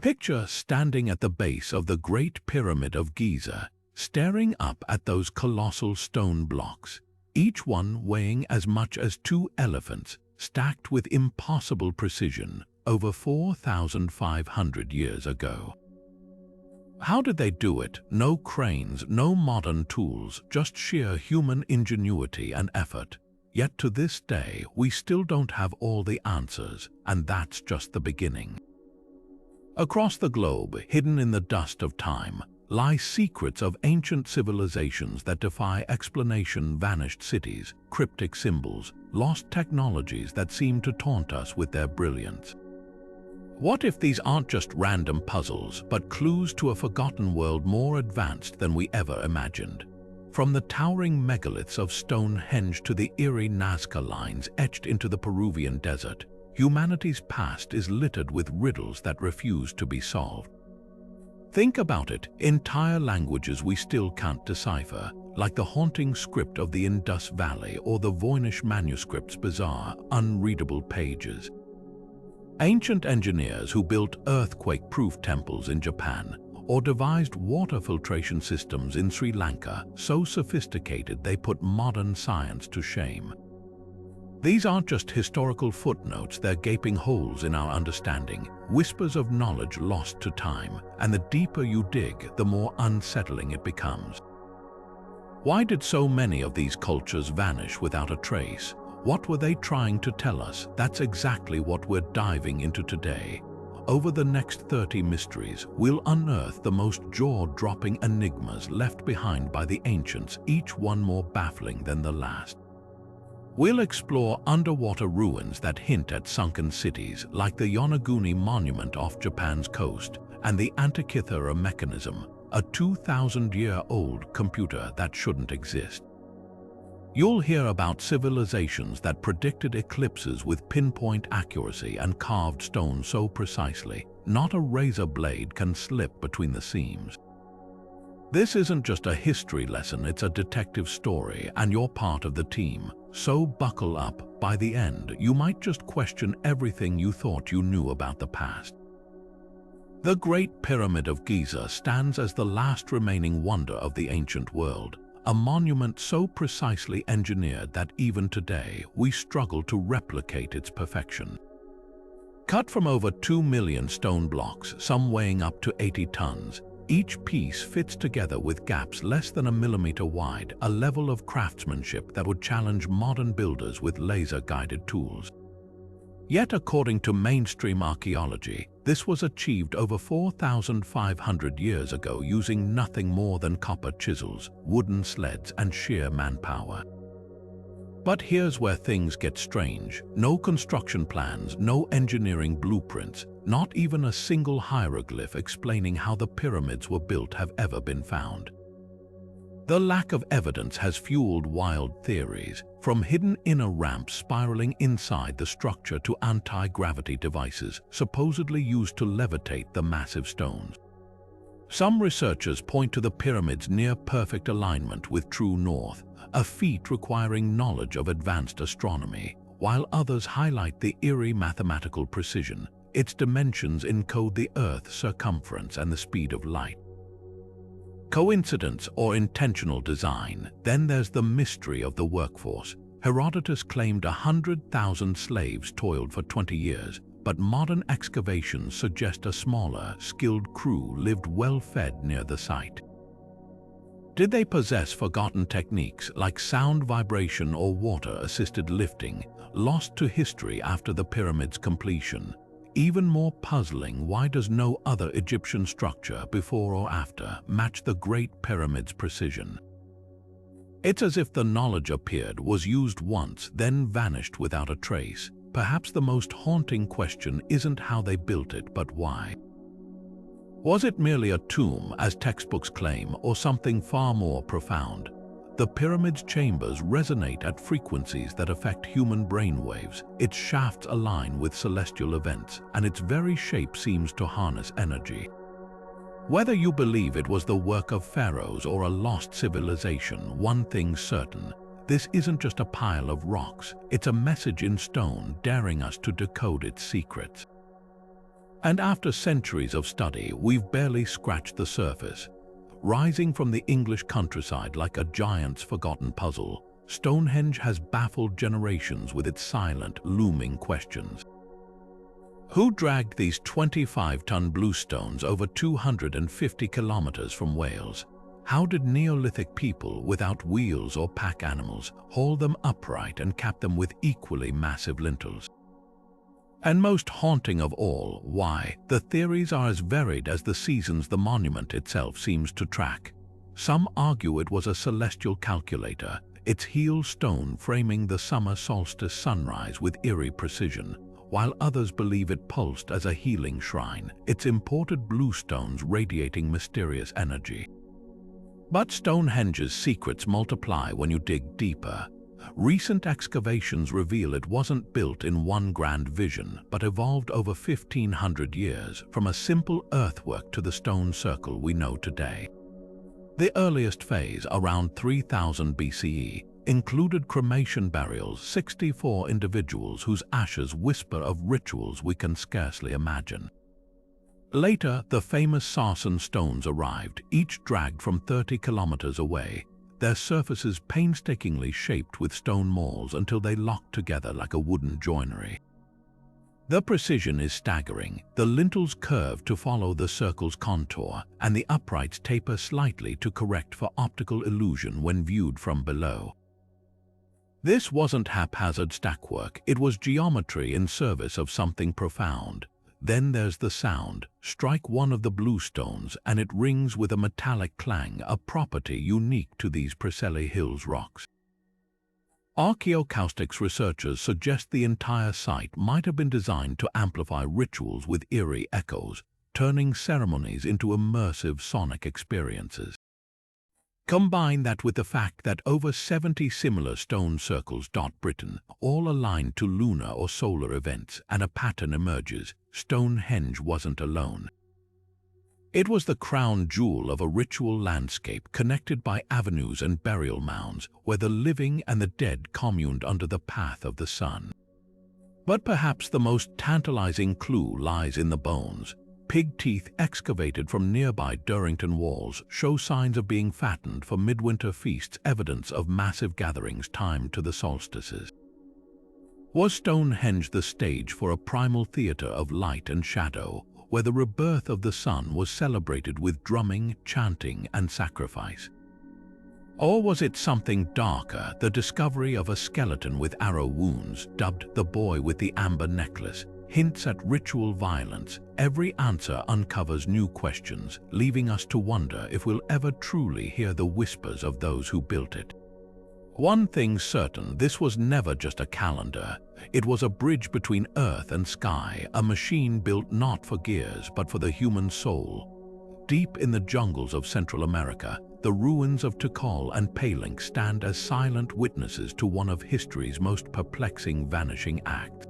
Picture standing at the base of the Great Pyramid of Giza, staring up at those colossal stone blocks, each one weighing as much as 2 elephants, stacked with impossible precision over 4,500 years ago. How did they do it? No cranes, no modern tools, just sheer human ingenuity and effort. Yet to this day, we still don't have all the answers, and that's just the beginning. Across the globe, hidden in the dust of time, lie secrets of ancient civilizations that defy explanation: vanished cities, cryptic symbols, lost technologies that seem to taunt us with their brilliance. What if these aren't just random puzzles, but clues to a forgotten world more advanced than we ever imagined? From the towering megaliths of Stonehenge to the eerie Nazca lines etched into the Peruvian desert, humanity's past is littered with riddles that refuse to be solved. Think about it, entire languages we still can't decipher, like the haunting script of the Indus Valley or the Voynich Manuscript's bizarre, unreadable pages. Ancient engineers who built earthquake-proof temples in Japan or devised water filtration systems in Sri Lanka, so sophisticated they put modern science to shame. These aren't just historical footnotes, they're gaping holes in our understanding, whispers of knowledge lost to time, and the deeper you dig, the more unsettling it becomes. Why did so many of these cultures vanish without a trace? What were they trying to tell us? That's exactly what we're diving into today. Over the next 30 mysteries, we'll unearth the most jaw-dropping enigmas left behind by the ancients, each one more baffling than the last. We'll explore underwater ruins that hint at sunken cities, like the Yonaguni Monument off Japan's coast, and the Antikythera Mechanism, a 2,000-year-old computer that shouldn't exist. You'll hear about civilizations that predicted eclipses with pinpoint accuracy and carved stone so precisely, not a razor blade can slip between the seams. This isn't just a history lesson, it's a detective story, and you're part of the team. So buckle up. By the end, you might just question everything you thought you knew about the past. The Great Pyramid of Giza stands as the last remaining wonder of the ancient world, a monument so precisely engineered that even today we struggle to replicate its perfection. Cut from over 2 million stone blocks, some weighing up to 80 tons, each piece fits together with gaps less than a millimeter wide, a level of craftsmanship that would challenge modern builders with laser-guided tools. Yet, according to mainstream archaeology, this was achieved over 4,500 years ago using nothing more than copper chisels, wooden sleds, and sheer manpower. But here's where things get strange. No construction plans, no engineering blueprints, not even a single hieroglyph explaining how the pyramids were built have ever been found. The lack of evidence has fueled wild theories, from hidden inner ramps spiraling inside the structure to anti-gravity devices supposedly used to levitate the massive stones. Some researchers point to the pyramids' near-perfect alignment with true north, a feat requiring knowledge of advanced astronomy, while others highlight the eerie mathematical precision. Its dimensions encode the Earth's circumference and the speed of light. Coincidence or intentional design? Then there's the mystery of the workforce. Herodotus claimed 100,000 slaves toiled for 20 years, but modern excavations suggest a smaller, skilled crew lived well-fed near the site. Did they possess forgotten techniques like sound vibration or water-assisted lifting, lost to history after the pyramid's completion? Even more puzzling, why does no other Egyptian structure before or after match the Great Pyramid's precision? It's as if the knowledge appeared, was used once, then vanished without a trace. Perhaps the most haunting question isn't how they built it, but why. Was it merely a tomb, as textbooks claim, or something far more profound? The pyramid's chambers resonate at frequencies that affect human brainwaves, its shafts align with celestial events, and its very shape seems to harness energy. Whether you believe it was the work of pharaohs or a lost civilization, one thing's certain: this isn't just a pile of rocks, it's a message in stone daring us to decode its secrets. And after centuries of study, we've barely scratched the surface. Rising from the English countryside like a giant's forgotten puzzle, Stonehenge has baffled generations with its silent, looming questions. Who dragged these 25-ton bluestones over 250 kilometers from Wales? How did Neolithic people without wheels or pack animals haul them upright and cap them with equally massive lintels? And most haunting of all, why? The theories are as varied as the seasons the monument itself seems to track. Some argue it was a celestial calculator, its heel stone framing the summer solstice sunrise with eerie precision, while others believe it pulsed as a healing shrine, its imported bluestones radiating mysterious energy. But Stonehenge's secrets multiply when you dig deeper. Recent excavations reveal it wasn't built in one grand vision, but evolved over 1,500 years, from a simple earthwork to the stone circle we know today. The earliest phase, around 3000 BCE, included cremation burials, 64 individuals whose ashes whisper of rituals we can scarcely imagine. Later, the famous Sarsen stones arrived, each dragged from 30 kilometers away, their surfaces painstakingly shaped with stone mauls until they locked together like a wooden joinery. The precision is staggering. The lintels curve to follow the circle's contour, and the uprights taper slightly to correct for optical illusion when viewed from below. This wasn't haphazard stackwork, it was geometry in service of something profound. Then there's the sound. Strike one of the bluestones and it rings with a metallic clang, a property unique to these Preseli Hills rocks. Archaeoacoustics researchers suggest the entire site might have been designed to amplify rituals with eerie echoes, turning ceremonies into immersive sonic experiences. Combine that with the fact that over 70 similar stone circles dot Britain, all aligned to lunar or solar events, and a pattern emerges. Stonehenge wasn't alone. It was the crown jewel of a ritual landscape connected by avenues and burial mounds where the living and the dead communed under the path of the sun. But perhaps the most tantalizing clue lies in the bones. Pig teeth excavated from nearby Durrington walls show signs of being fattened for midwinter feasts, evidence of massive gatherings timed to the solstices. Was Stonehenge the stage for a primal theater of light and shadow, where the rebirth of the sun was celebrated with drumming, chanting, and sacrifice? Or was it something darker, the discovery of a skeleton with arrow wounds, dubbed the boy with the amber necklace, hints at ritual violence? Every answer uncovers new questions, leaving us to wonder if we'll ever truly hear the whispers of those who built it. One thing's certain, this was never just a calendar. It was a bridge between earth and sky, a machine built not for gears but for the human soul. Deep in the jungles of Central America, the ruins of Tikal and Palenque stand as silent witnesses to one of history's most perplexing vanishing acts.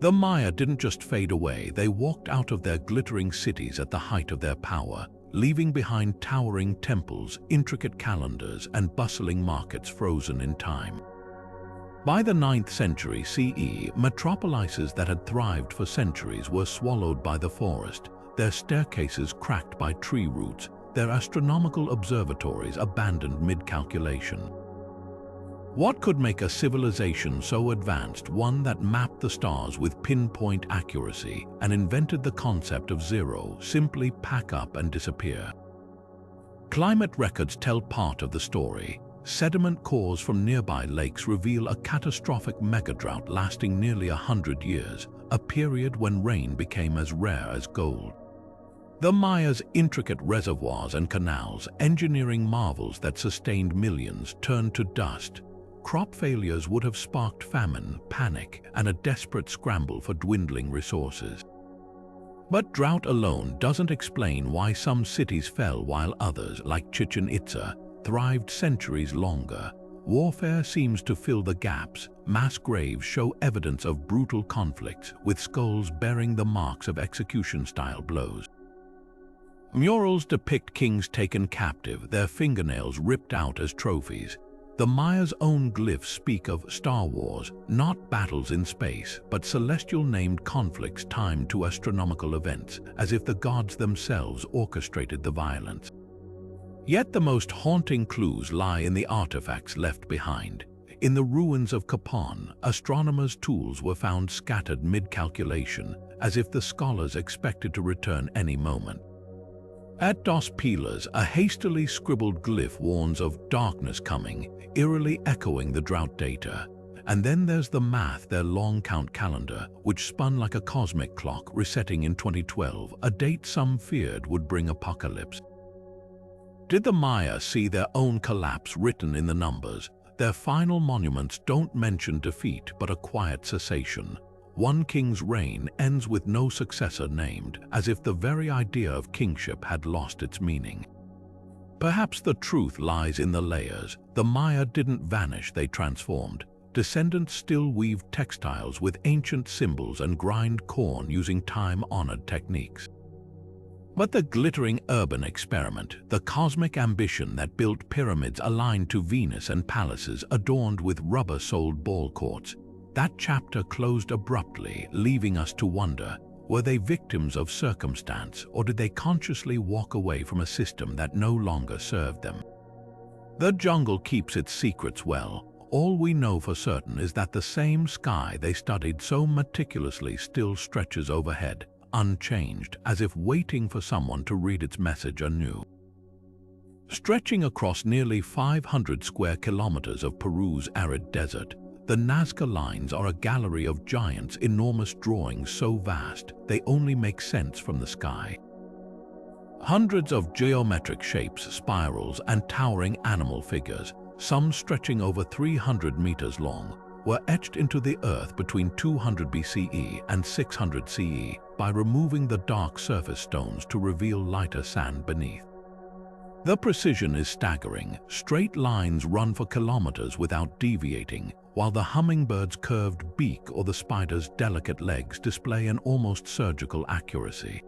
The Maya didn't just fade away, they walked out of their glittering cities at the height of their power, leaving behind towering temples, intricate calendars, and bustling markets frozen in time. By the 9th century CE, metropolises that had thrived for centuries were swallowed by the forest, their staircases cracked by tree roots, their astronomical observatories abandoned mid-calculation. What could make a civilization so advanced, one that mapped the stars with pinpoint accuracy and invented the concept of zero, simply pack up and disappear? Climate records tell part of the story. Sediment cores from nearby lakes reveal a catastrophic megadrought lasting nearly 100 years, a period when rain became as rare as gold. The Maya's intricate reservoirs and canals, engineering marvels that sustained millions, turned to dust. Crop failures would have sparked famine, panic, and a desperate scramble for dwindling resources. But drought alone doesn't explain why some cities fell while others, like Chichen Itza, thrived centuries longer. Warfare seems to fill the gaps. Mass graves show evidence of brutal conflicts, with skulls bearing the marks of execution-style blows. Murals depict kings taken captive, their fingernails ripped out as trophies. The Maya's own glyphs speak of Star Wars, not battles in space, but celestial-named conflicts timed to astronomical events, as if the gods themselves orchestrated the violence. Yet the most haunting clues lie in the artifacts left behind. In the ruins of Kapon, astronomers' tools were found scattered mid-calculation, as if the scholars expected to return any moment. At Dos Pilas, a hastily scribbled glyph warns of darkness coming, eerily echoing the drought data. And then there's the math, their long count calendar, which spun like a cosmic clock, resetting in 2012, a date some feared would bring apocalypse. Did the Maya see their own collapse written in the numbers? Their final monuments don't mention defeat, but a quiet cessation. One king's reign ends with no successor named, as if the very idea of kingship had lost its meaning. Perhaps the truth lies in the layers. The Maya didn't vanish, they transformed. Descendants still weave textiles with ancient symbols and grind corn using time-honored techniques. But the glittering urban experiment, the cosmic ambition that built pyramids aligned to Venus and palaces adorned with rubber-soled ball courts, that chapter closed abruptly, leaving us to wonder, were they victims of circumstance, or did they consciously walk away from a system that no longer served them? The jungle keeps its secrets well. All we know for certain is that the same sky they studied so meticulously still stretches overhead, unchanged, as if waiting for someone to read its message anew. Stretching across nearly 500 square kilometers of Peru's arid desert, the Nazca lines are a gallery of giants, enormous drawings so vast they only make sense from the sky. Hundreds of geometric shapes, spirals, and towering animal figures, some stretching over 300 meters long, were etched into the earth between 200 BCE and 600 CE by removing the dark surface stones to reveal lighter sand beneath. The precision is staggering. Straight lines run for kilometers without deviating, while the hummingbird's curved beak or the spider's delicate legs display an almost surgical accuracy.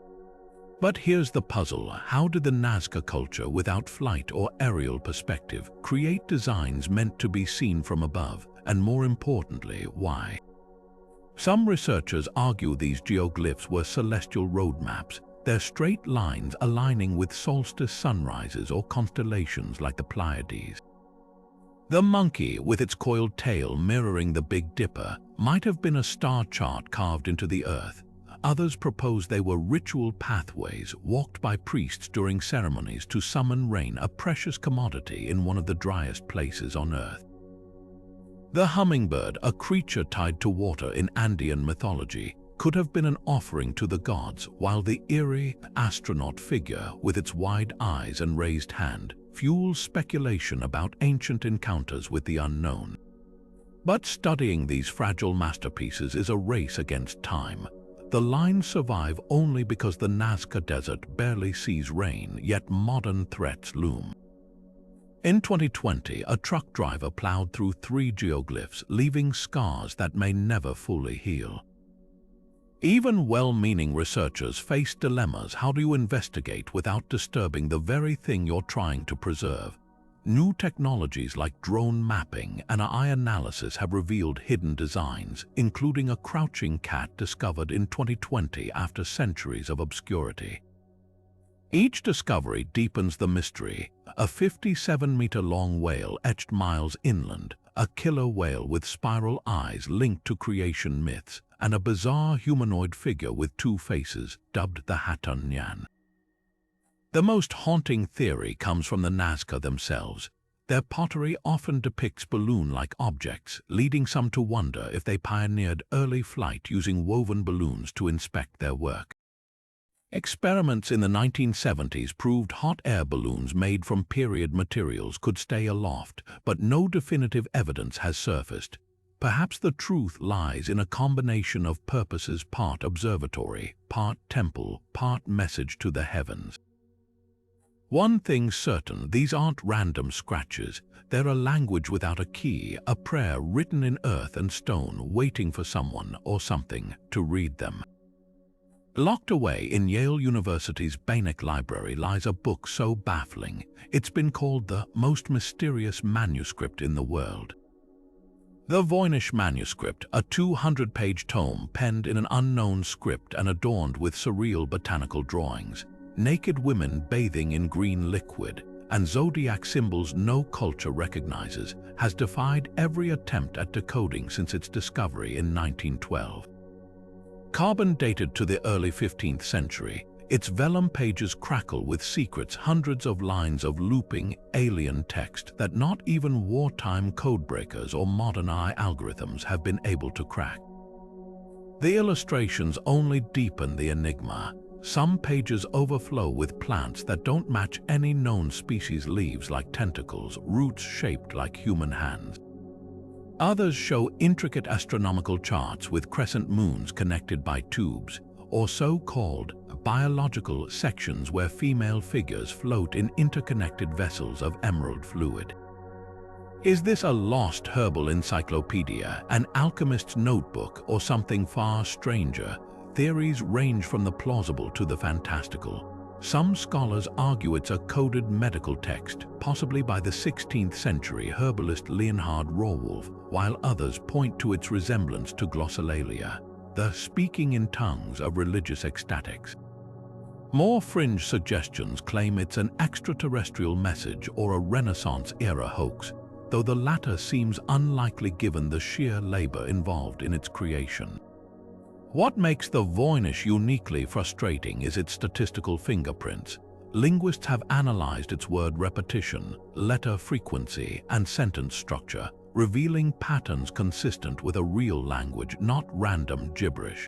But here's the puzzle. How did the Nazca culture, without flight or aerial perspective, create designs meant to be seen from above? And more importantly, why? Some researchers argue these geoglyphs were celestial roadmaps, their straight lines aligning with solstice sunrises or constellations like the Pleiades. The monkey, with its coiled tail mirroring the Big Dipper, might have been a star chart carved into the earth. Others propose they were ritual pathways walked by priests during ceremonies to summon rain, a precious commodity in one of the driest places on earth. The hummingbird, a creature tied to water in Andean mythology, could have been an offering to the gods, while the eerie astronaut figure, with its wide eyes and raised hand, fuels speculation about ancient encounters with the unknown. But studying these fragile masterpieces is a race against time. The lines survive only because the Nazca Desert barely sees rain, yet modern threats loom. In 2020, a truck driver plowed through 3 geoglyphs, leaving scars that may never fully heal. Even well-meaning researchers face dilemmas. How do you investigate without disturbing the very thing you're trying to preserve? New technologies like drone mapping and eye analysis have revealed hidden designs, including a crouching cat discovered in 2020 after centuries of obscurity. Each discovery deepens the mystery. A 57-meter-long whale etched miles inland, a killer whale with spiral eyes linked to creation myths, and a bizarre humanoid figure with 2 faces, dubbed the Hatun Nyan. The most haunting theory comes from the Nazca themselves. Their pottery often depicts balloon-like objects, leading some to wonder if they pioneered early flight using woven balloons to inspect their work. Experiments in the 1970s proved hot air balloons made from period materials could stay aloft, but no definitive evidence has surfaced. Perhaps the truth lies in a combination of purposes: part observatory, part temple, part message to the heavens. One thing's certain, these aren't random scratches. They're a language without a key, a prayer written in earth and stone, waiting for someone or something to read them. Locked away in Yale University's Voynich Library lies a book so baffling, it's been called the most mysterious manuscript in the world. The Voynich Manuscript, a 200-page tome penned in an unknown script and adorned with surreal botanical drawings, naked women bathing in green liquid, and zodiac symbols no culture recognizes, has defied every attempt at decoding since its discovery in 1912. Carbon dated to the early 15th century, its vellum pages crackle with secrets, hundreds of lines of looping, alien text that not even wartime codebreakers or modern AI algorithms have been able to crack. The illustrations only deepen the enigma. Some pages overflow with plants that don't match any known species' leaves like tentacles, roots shaped like human hands. Others show intricate astronomical charts with crescent moons connected by tubes, or so-called biological sections where female figures float in interconnected vessels of emerald fluid. Is this a lost herbal encyclopedia, an alchemist's notebook, or something far stranger? Theories range from the plausible to the fantastical. Some scholars argue it's a coded medical text, possibly by the 16th century herbalist Leonhard Rawolf, while others point to its resemblance to glossolalia, the speaking in tongues of religious ecstatics. More fringe suggestions claim it's an extraterrestrial message or a Renaissance-era hoax, though the latter seems unlikely given the sheer labor involved in its creation. What makes the Voynich uniquely frustrating is its statistical fingerprints. Linguists have analyzed its word repetition, letter frequency, and sentence structure, revealing patterns consistent with a real language, not random gibberish.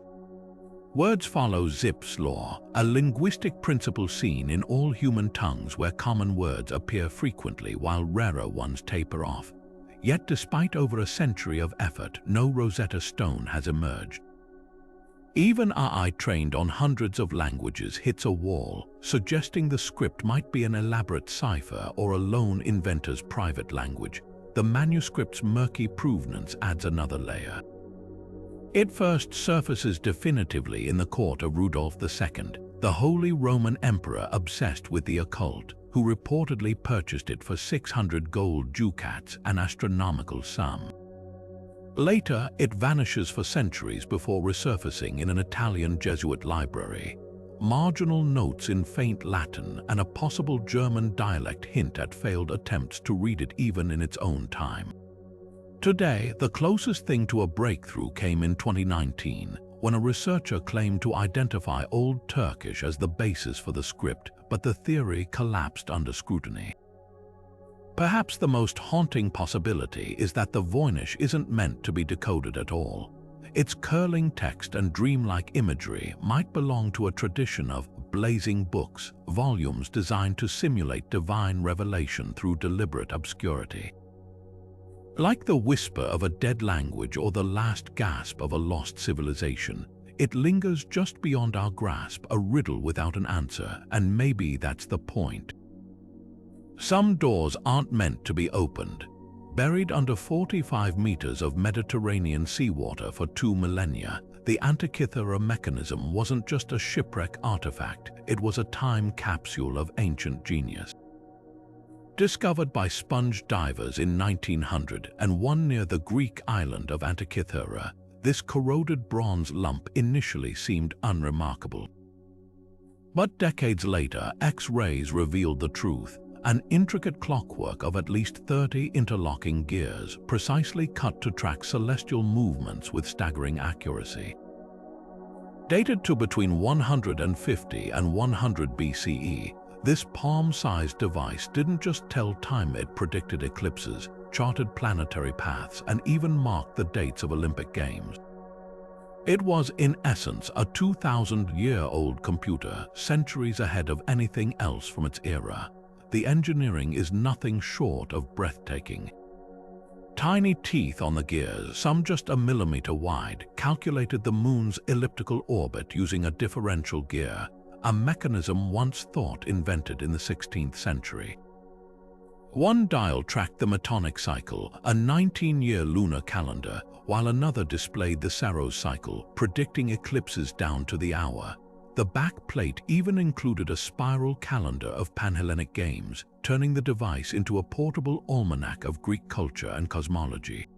Words follow Zipf's law, a linguistic principle seen in all human tongues where common words appear frequently while rarer ones taper off. Yet despite over a century of effort, no Rosetta Stone has emerged. Even AI trained on hundreds of languages hits a wall, suggesting the script might be an elaborate cipher or a lone inventor's private language. The manuscript's murky provenance adds another layer. It first surfaces definitively in the court of Rudolph II, the Holy Roman Emperor obsessed with the occult, who reportedly purchased it for 600 gold ducats, an astronomical sum. Later, it vanishes for centuries before resurfacing in an Italian Jesuit library. Marginal notes in faint Latin and a possible German dialect hint at failed attempts to read it even in its own time. Today, the closest thing to a breakthrough came in 2019, when a researcher claimed to identify Old Turkish as the basis for the script, but the theory collapsed under scrutiny. Perhaps the most haunting possibility is that the Voynich isn't meant to be decoded at all. Its curling text and dreamlike imagery might belong to a tradition of blazing books, volumes designed to simulate divine revelation through deliberate obscurity. Like the whisper of a dead language or the last gasp of a lost civilization, it lingers just beyond our grasp, a riddle without an answer, and maybe that's the point. Some doors aren't meant to be opened. Buried under 45 meters of Mediterranean seawater for 2 millennia, the Antikythera Mechanism wasn't just a shipwreck artifact, it was a time capsule of ancient genius. Discovered by sponge divers in 1900 and one near the Greek island of Antikythera, this corroded bronze lump initially seemed unremarkable. But decades later, X-rays revealed the truth. An intricate clockwork of at least 30 interlocking gears, precisely cut to track celestial movements with staggering accuracy. Dated to between 150 and 100 BCE, this palm-sized device didn't just tell time, it predicted eclipses, charted planetary paths, and even marked the dates of Olympic Games. It was, in essence, a 2,000-year-old computer, centuries ahead of anything else from its era. The engineering is nothing short of breathtaking. Tiny teeth on the gears, some just a millimeter wide, calculated the moon's elliptical orbit using a differential gear, a mechanism once thought invented in the 16th century. One dial tracked the Metonic cycle, a 19-year lunar calendar, while another displayed the Saros cycle, predicting eclipses down to the hour. The back plate even included a spiral calendar of Panhellenic games, turning the device into a portable almanac of Greek culture and cosmology.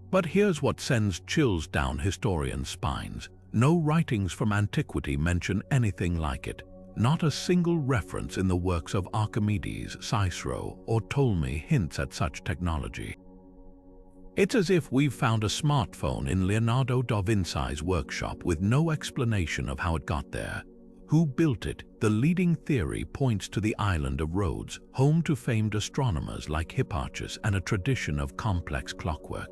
But here's what sends chills down historians' spines. No writings from antiquity mention anything like it. Not a single reference in the works of Archimedes, Cicero, or Ptolemy hints at such technology. It's as if we've found a smartphone in Leonardo da Vinci's workshop with no explanation of how it got there. Who built it? The leading theory points to the island of Rhodes, home to famed astronomers like Hipparchus and a tradition of complex clockwork.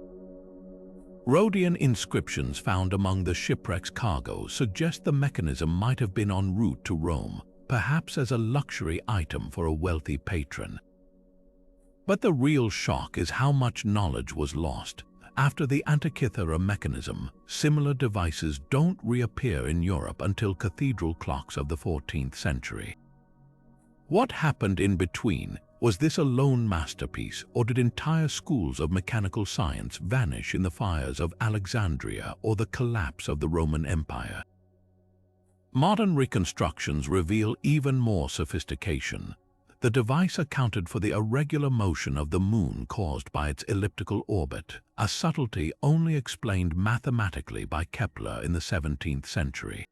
Rhodian inscriptions found among the shipwreck's cargo suggest the mechanism might have been en route to Rome, perhaps as a luxury item for a wealthy patron. But the real shock is how much knowledge was lost. After the Antikythera Mechanism, similar devices don't reappear in Europe until cathedral clocks of the 14th century. What happened in between? Was this a lone masterpiece, or did entire schools of mechanical science vanish in the fires of Alexandria or the collapse of the Roman Empire? Modern reconstructions reveal even more sophistication. The device accounted for the irregular motion of the moon caused by its elliptical orbit, a subtlety only explained mathematically by Kepler in the 17th century.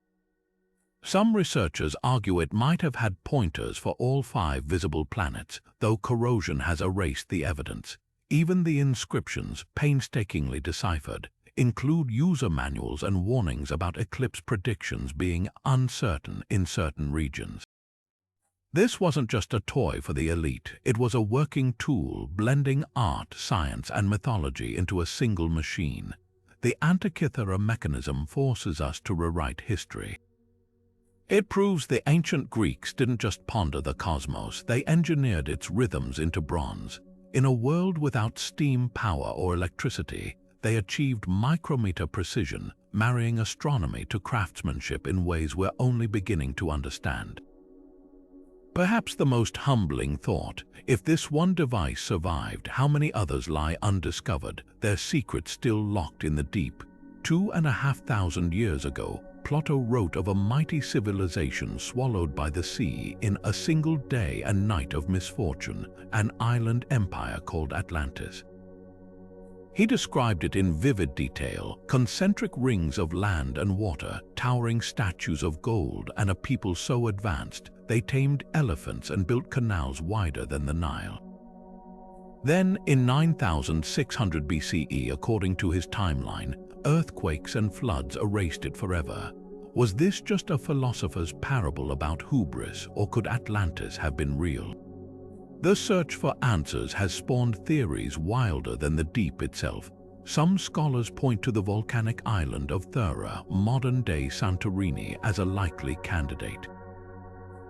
Some researchers argue it might have had pointers for all 5 visible planets, though corrosion has erased the evidence. Even the inscriptions, painstakingly deciphered, include user manuals and warnings about eclipse predictions being uncertain in certain regions. This wasn't just a toy for the elite, it was a working tool blending art, science, and mythology into a single machine. The Antikythera Mechanism forces us to rewrite history. It proves the ancient Greeks didn't just ponder the cosmos, they engineered its rhythms into bronze. In a world without steam power or electricity, they achieved micrometer precision, marrying astronomy to craftsmanship in ways we're only beginning to understand. Perhaps the most humbling thought, if this one device survived, how many others lie undiscovered, their secrets still locked in the deep? 2,500 years ago, Plato wrote of a mighty civilization swallowed by the sea in a single day and night of misfortune, an island empire called Atlantis. He described it in vivid detail, concentric rings of land and water, towering statues of gold, and a people so advanced they tamed elephants and built canals wider than the Nile. Then, in 9600 BCE, according to his timeline, earthquakes and floods erased it forever. Was this just a philosopher's parable about hubris, or could Atlantis have been real? The search for answers has spawned theories wilder than the deep itself. Some scholars point to the volcanic island of Thera, modern-day Santorini, as a likely candidate.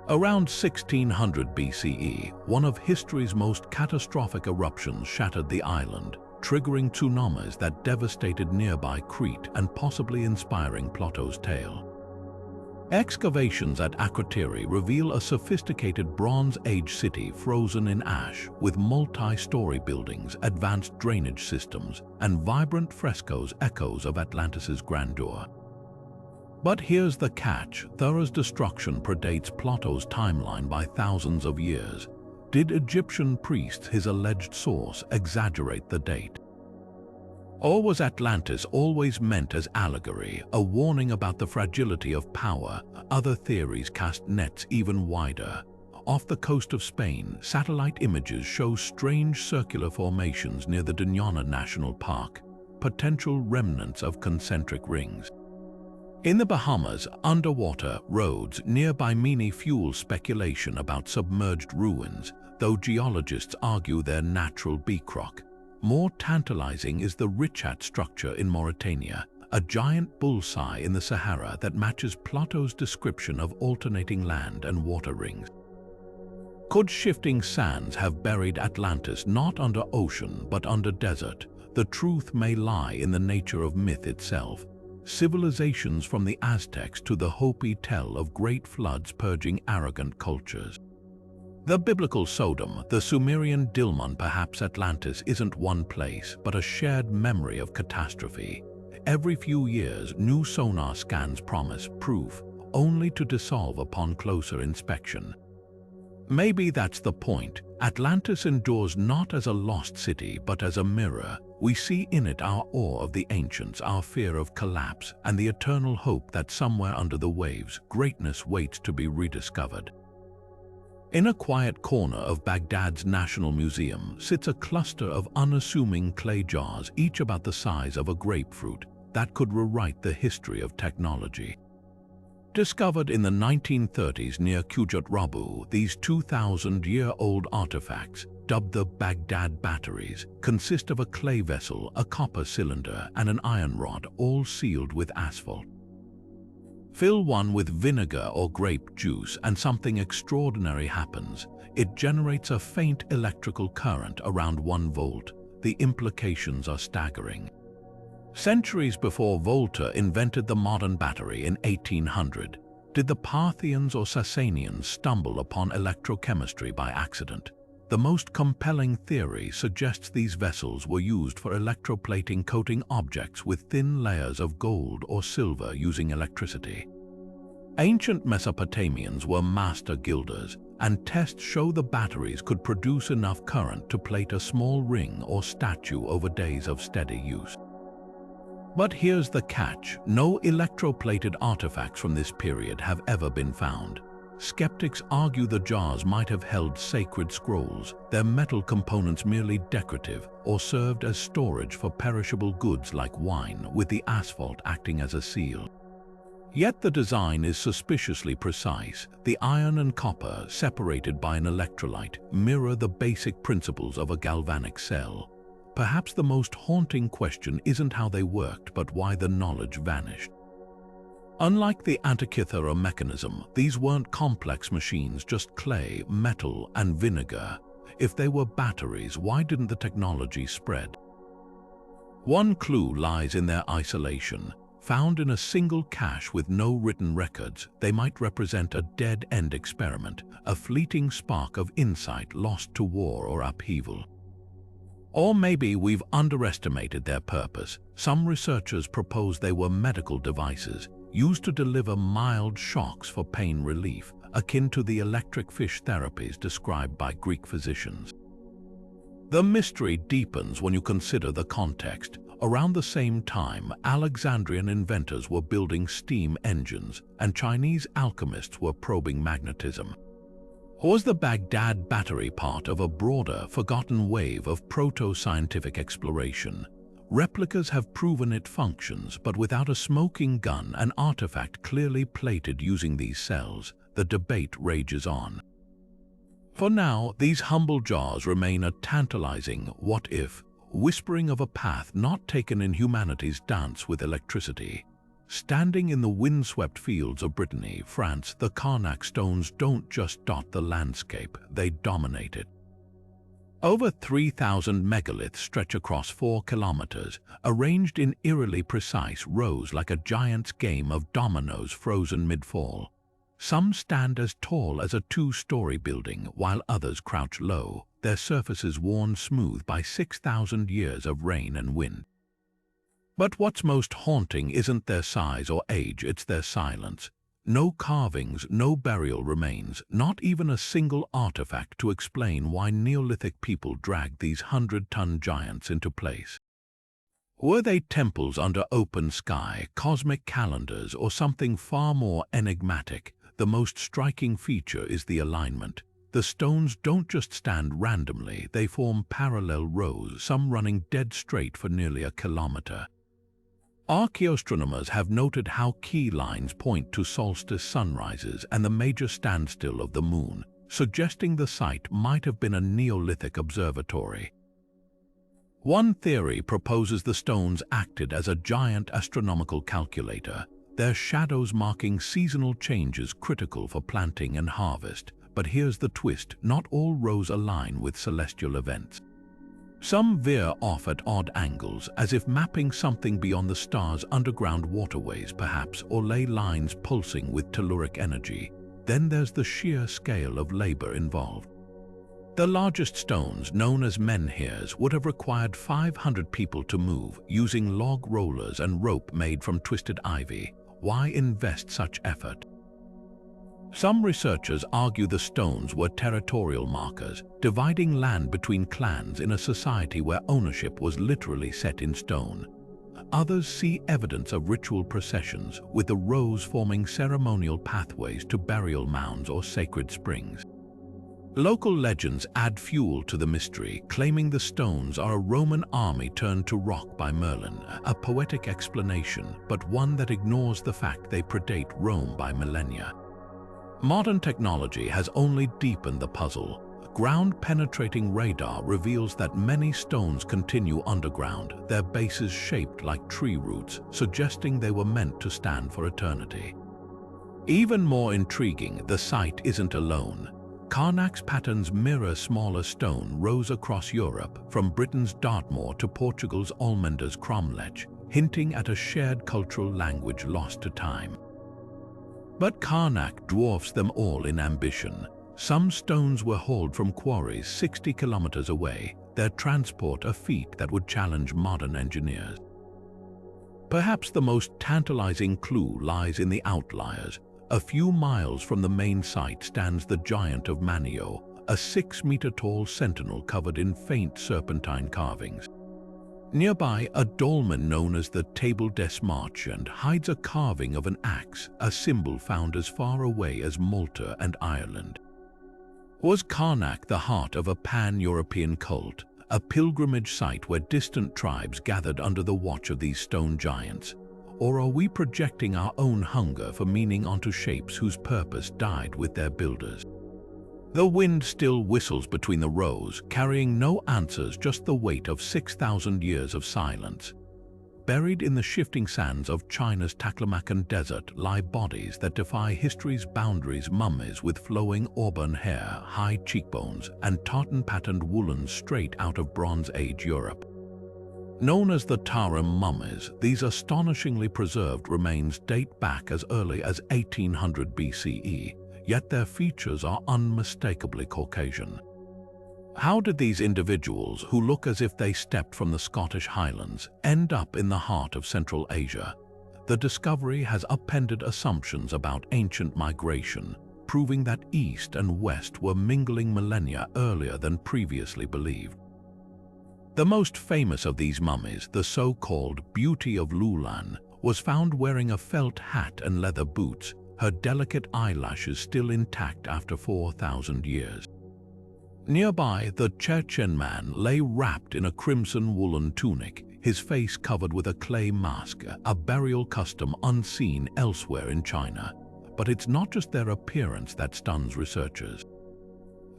Around 1600 BCE, one of history's most catastrophic eruptions shattered the island, triggering tsunamis that devastated nearby Crete and possibly inspiring Plato's tale. Excavations at Akrotiri reveal a sophisticated Bronze Age city frozen in ash, with multi-story buildings, advanced drainage systems, and vibrant frescoes echoes of Atlantis's grandeur. But here's the catch: Thera's destruction predates Plato's timeline by thousands of years. Did Egyptian priests, his alleged source, exaggerate the date? Or was Atlantis always meant as allegory, a warning about the fragility of power? Other theories cast nets even wider. Off the coast of Spain, satellite images show strange circular formations near the Doñana National Park, potential remnants of concentric rings. In the Bahamas, underwater roads nearby fuel speculation about submerged ruins, though geologists argue they're natural beach rock. More tantalizing is the Richat structure in Mauritania, a giant bullseye in the Sahara that matches Plato's description of alternating land and water rings. Could shifting sands have buried Atlantis not under ocean but under desert? The truth may lie in the nature of myth itself. Civilizations from the Aztecs to the Hopi tell of great floods purging arrogant cultures. The biblical Sodom, the Sumerian Dilmun, perhaps Atlantis isn't one place, but a shared memory of catastrophe. Every few years, new sonar scans promise proof. only to dissolve upon closer inspection. Maybe that's the point. Atlantis endures not as a lost city, but as a mirror. We see in it our awe of the ancients, our fear of collapse, and the eternal hope that somewhere under the waves, greatness waits to be rediscovered. In a quiet corner of Baghdad's National Museum sits a cluster of unassuming clay jars, each about the size of a grapefruit, that could rewrite the history of technology. Discovered in the 1930s near Qujat Rabu, these 2,000-year-old artifacts, dubbed the Baghdad Batteries, consist of a clay vessel, a copper cylinder, and an iron rod, all sealed with asphalt. Fill one with vinegar or grape juice and something extraordinary happens. It generates a faint electrical current around 1 volt. The implications are staggering. Centuries before Volta invented the modern battery in 1800, did the Parthians or Sasanians stumble upon electrochemistry by accident? The most compelling theory suggests these vessels were used for electroplating, coating objects with thin layers of gold or silver using electricity. Ancient Mesopotamians were master gilders, and tests show the batteries could produce enough current to plate a small ring or statue over days of steady use. But here's the catch: no electroplated artifacts from this period have ever been found. Skeptics argue the jars might have held sacred scrolls, their metal components merely decorative, or served as storage for perishable goods like wine, with the asphalt acting as a seal. Yet the design is suspiciously precise. The iron and copper, separated by an electrolyte, mirror the basic principles of a galvanic cell. Perhaps the most haunting question isn't how they worked, but why the knowledge vanished. Unlike the Antikythera Mechanism, these weren't complex machines, just clay, metal, and vinegar. If they were batteries, why didn't the technology spread? One clue lies in their isolation. Found in a single cache with no written records, they might represent a dead-end experiment, a fleeting spark of insight lost to war or upheaval. Or maybe we've underestimated their purpose. Some researchers propose they were medical devices, used to deliver mild shocks for pain relief, akin to the electric fish therapies described by Greek physicians. The mystery deepens when you consider the context. Around the same time, Alexandrian inventors were building steam engines, and Chinese alchemists were probing magnetism. Was the Baghdad Battery part of a broader, forgotten wave of proto-scientific exploration? Replicas have proven it functions, but without a smoking gun, an artifact clearly plated using these cells, the debate rages on. For now, these humble jars remain a tantalizing what-if, whispering of a path not taken in humanity's dance with electricity. Standing in the windswept fields of Brittany, France, the Carnac stones don't just dot the landscape, they dominate it. Over 3,000 megaliths stretch across 4 kilometers, arranged in eerily precise rows like a giant's game of dominoes frozen mid-fall. Some stand as tall as a 2-story building, while others crouch low, their surfaces worn smooth by 6,000 years of rain and wind. But what's most haunting isn't their size or age, it's their silence. No carvings, no burial remains, not even a single artifact to explain why Neolithic people dragged these 100-ton giants into place. Were they temples under open sky, cosmic calendars, or something far more enigmatic? The most striking feature is the alignment. The stones don't just stand randomly, they form parallel rows, some running dead straight for nearly a kilometer. Archaeoastronomers have noted how key lines point to solstice sunrises and the major standstill of the moon, suggesting the site might have been a Neolithic observatory. One theory proposes the stones acted as a giant astronomical calculator, their shadows marking seasonal changes critical for planting and harvest. But here's the twist: not all rows align with celestial events. Some veer off at odd angles, as if mapping something beyond the stars' underground waterways perhaps, or ley lines pulsing with telluric energy. Then there's the sheer scale of labor involved. The largest stones, known as menhirs, would have required 500 people to move, using log rollers and rope made from twisted ivy. Why invest such effort? Some researchers argue the stones were territorial markers, dividing land between clans in a society where ownership was literally set in stone. Others see evidence of ritual processions, with the rows forming ceremonial pathways to burial mounds or sacred springs. Local legends add fuel to the mystery, claiming the stones are a Roman army turned to rock by Merlin, a poetic explanation, but one that ignores the fact they predate Rome by millennia. Modern technology has only deepened the puzzle. Ground-penetrating radar reveals that many stones continue underground, their bases shaped like tree roots, suggesting they were meant to stand for eternity. Even more intriguing, the site isn't alone. Carnac's patterns mirror smaller stone rows across Europe, from Britain's Dartmoor to Portugal's Almenda's cromlech, hinting at a shared cultural language lost to time. But Carnac dwarfs them all in ambition. Some stones were hauled from quarries 60 kilometers away, their transport a feat that would challenge modern engineers. Perhaps the most tantalizing clue lies in the outliers. A few miles from the main site stands the Giant of Manio, a 6-meter-tall sentinel covered in faint serpentine carvings. Nearby, a dolmen known as the Table des Marchand hides a carving of an axe, a symbol found as far away as Malta and Ireland. Was Carnac the heart of a pan-European cult, a pilgrimage site where distant tribes gathered under the watch of these stone giants? Or are we projecting our own hunger for meaning onto shapes whose purpose died with their builders? The wind still whistles between the rows, carrying no answers, just the weight of 6,000 years of silence. Buried in the shifting sands of China's Taklamakan Desert lie bodies that defy history's boundaries, mummies with flowing auburn hair, high cheekbones, and tartan-patterned woolens straight out of Bronze Age Europe. Known as the Tarim mummies, these astonishingly preserved remains date back as early as 1800 BCE, yet their features are unmistakably Caucasian. How did these individuals, who look as if they stepped from the Scottish Highlands, end up in the heart of Central Asia? The discovery has upended assumptions about ancient migration, proving that East and West were mingling millennia earlier than previously believed. The most famous of these mummies, the so-called Beauty of Lulan, was found wearing a felt hat and leather boots, her delicate eyelashes still intact after 4,000 years. Nearby, the Chechen man lay wrapped in a crimson woolen tunic, his face covered with a clay mask, a burial custom unseen elsewhere in China. But it's not just their appearance that stuns researchers.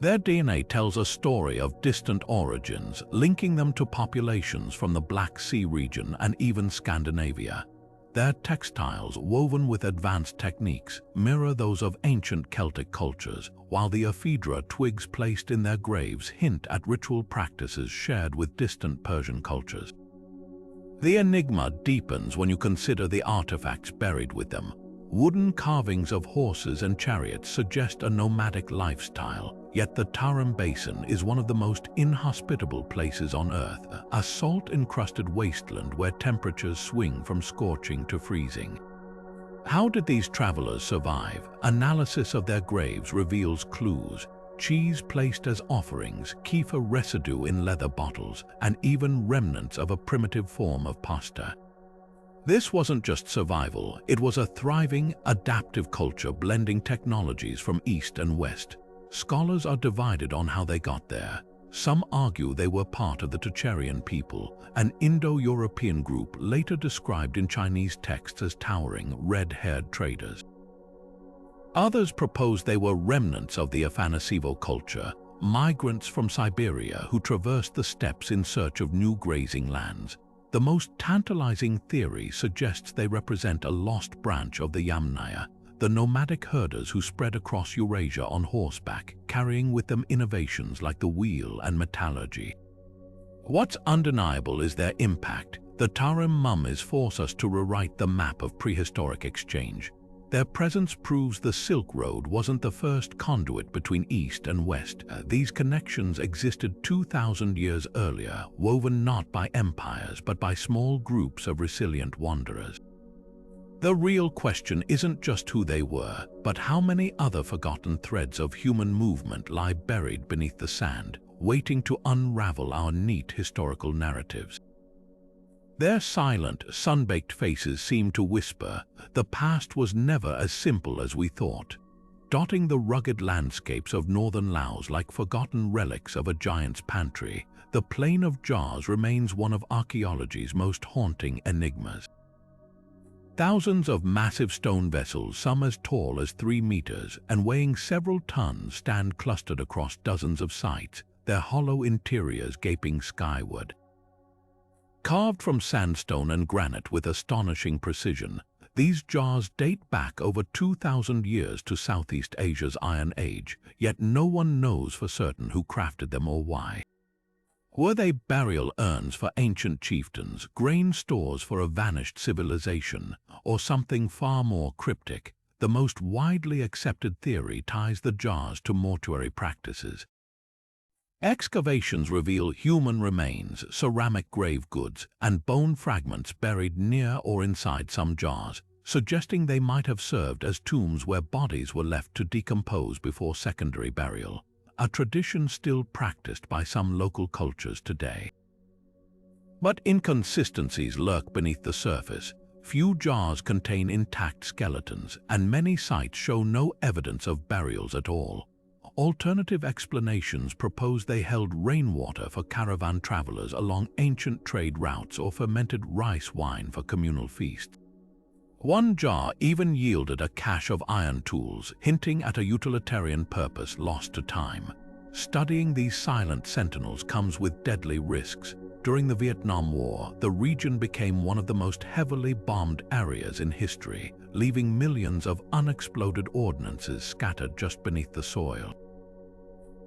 Their DNA tells a story of distant origins, linking them to populations from the Black Sea region and even Scandinavia. Their textiles, woven with advanced techniques, mirror those of ancient Celtic cultures, while the ephedra twigs placed in their graves hint at ritual practices shared with distant Persian cultures. The enigma deepens when you consider the artifacts buried with them. Wooden carvings of horses and chariots suggest a nomadic lifestyle, yet the Tarim Basin is one of the most inhospitable places on Earth, a salt-encrusted wasteland where temperatures swing from scorching to freezing. How did these travelers survive? Analysis of their graves reveals clues: cheese placed as offerings, kefir residue in leather bottles, and even remnants of a primitive form of pasta. This wasn't just survival, it was a thriving, adaptive culture blending technologies from East and West. Scholars are divided on how they got there. Some argue they were part of the Tocharian people, an Indo-European group later described in Chinese texts as towering, red-haired traders. Others propose they were remnants of the Afanasevo culture, migrants from Siberia who traversed the steppes in search of new grazing lands. The most tantalizing theory suggests they represent a lost branch of the Yamnaya, the nomadic herders who spread across Eurasia on horseback, carrying with them innovations like the wheel and metallurgy. What's undeniable is their impact. The Tarim mummies force us to rewrite the map of prehistoric exchange. Their presence proves the Silk Road wasn't the first conduit between East and West. These connections existed 2,000 years earlier, woven not by empires but by small groups of resilient wanderers. The real question isn't just who they were, but how many other forgotten threads of human movement lie buried beneath the sand, waiting to unravel our neat historical narratives. Their silent, sun-baked faces seem to whisper, the past was never as simple as we thought. Dotting the rugged landscapes of northern Laos like forgotten relics of a giant's pantry, the Plain of Jars remains one of archaeology's most haunting enigmas. Thousands of massive stone vessels, some as tall as 3 meters and weighing several tons, stand clustered across dozens of sites, their hollow interiors gaping skyward. Carved from sandstone and granite with astonishing precision, these jars date back over 2,000 years to Southeast Asia's Iron Age, yet no one knows for certain who crafted them or why. Were they burial urns for ancient chieftains, grain stores for a vanished civilization, or something far more cryptic? The most widely accepted theory ties the jars to mortuary practices. Excavations reveal human remains, ceramic grave goods, and bone fragments buried near or inside some jars, suggesting they might have served as tombs where bodies were left to decompose before secondary burial, a tradition still practiced by some local cultures today. But inconsistencies lurk beneath the surface. Few jars contain intact skeletons, and many sites show no evidence of burials at all. Alternative explanations propose they held rainwater for caravan travelers along ancient trade routes or fermented rice wine for communal feasts. One jar even yielded a cache of iron tools, hinting at a utilitarian purpose lost to time. Studying these silent sentinels comes with deadly risks. During the Vietnam War, the region became one of the most heavily bombed areas in history, leaving millions of unexploded ordnances scattered just beneath the soil.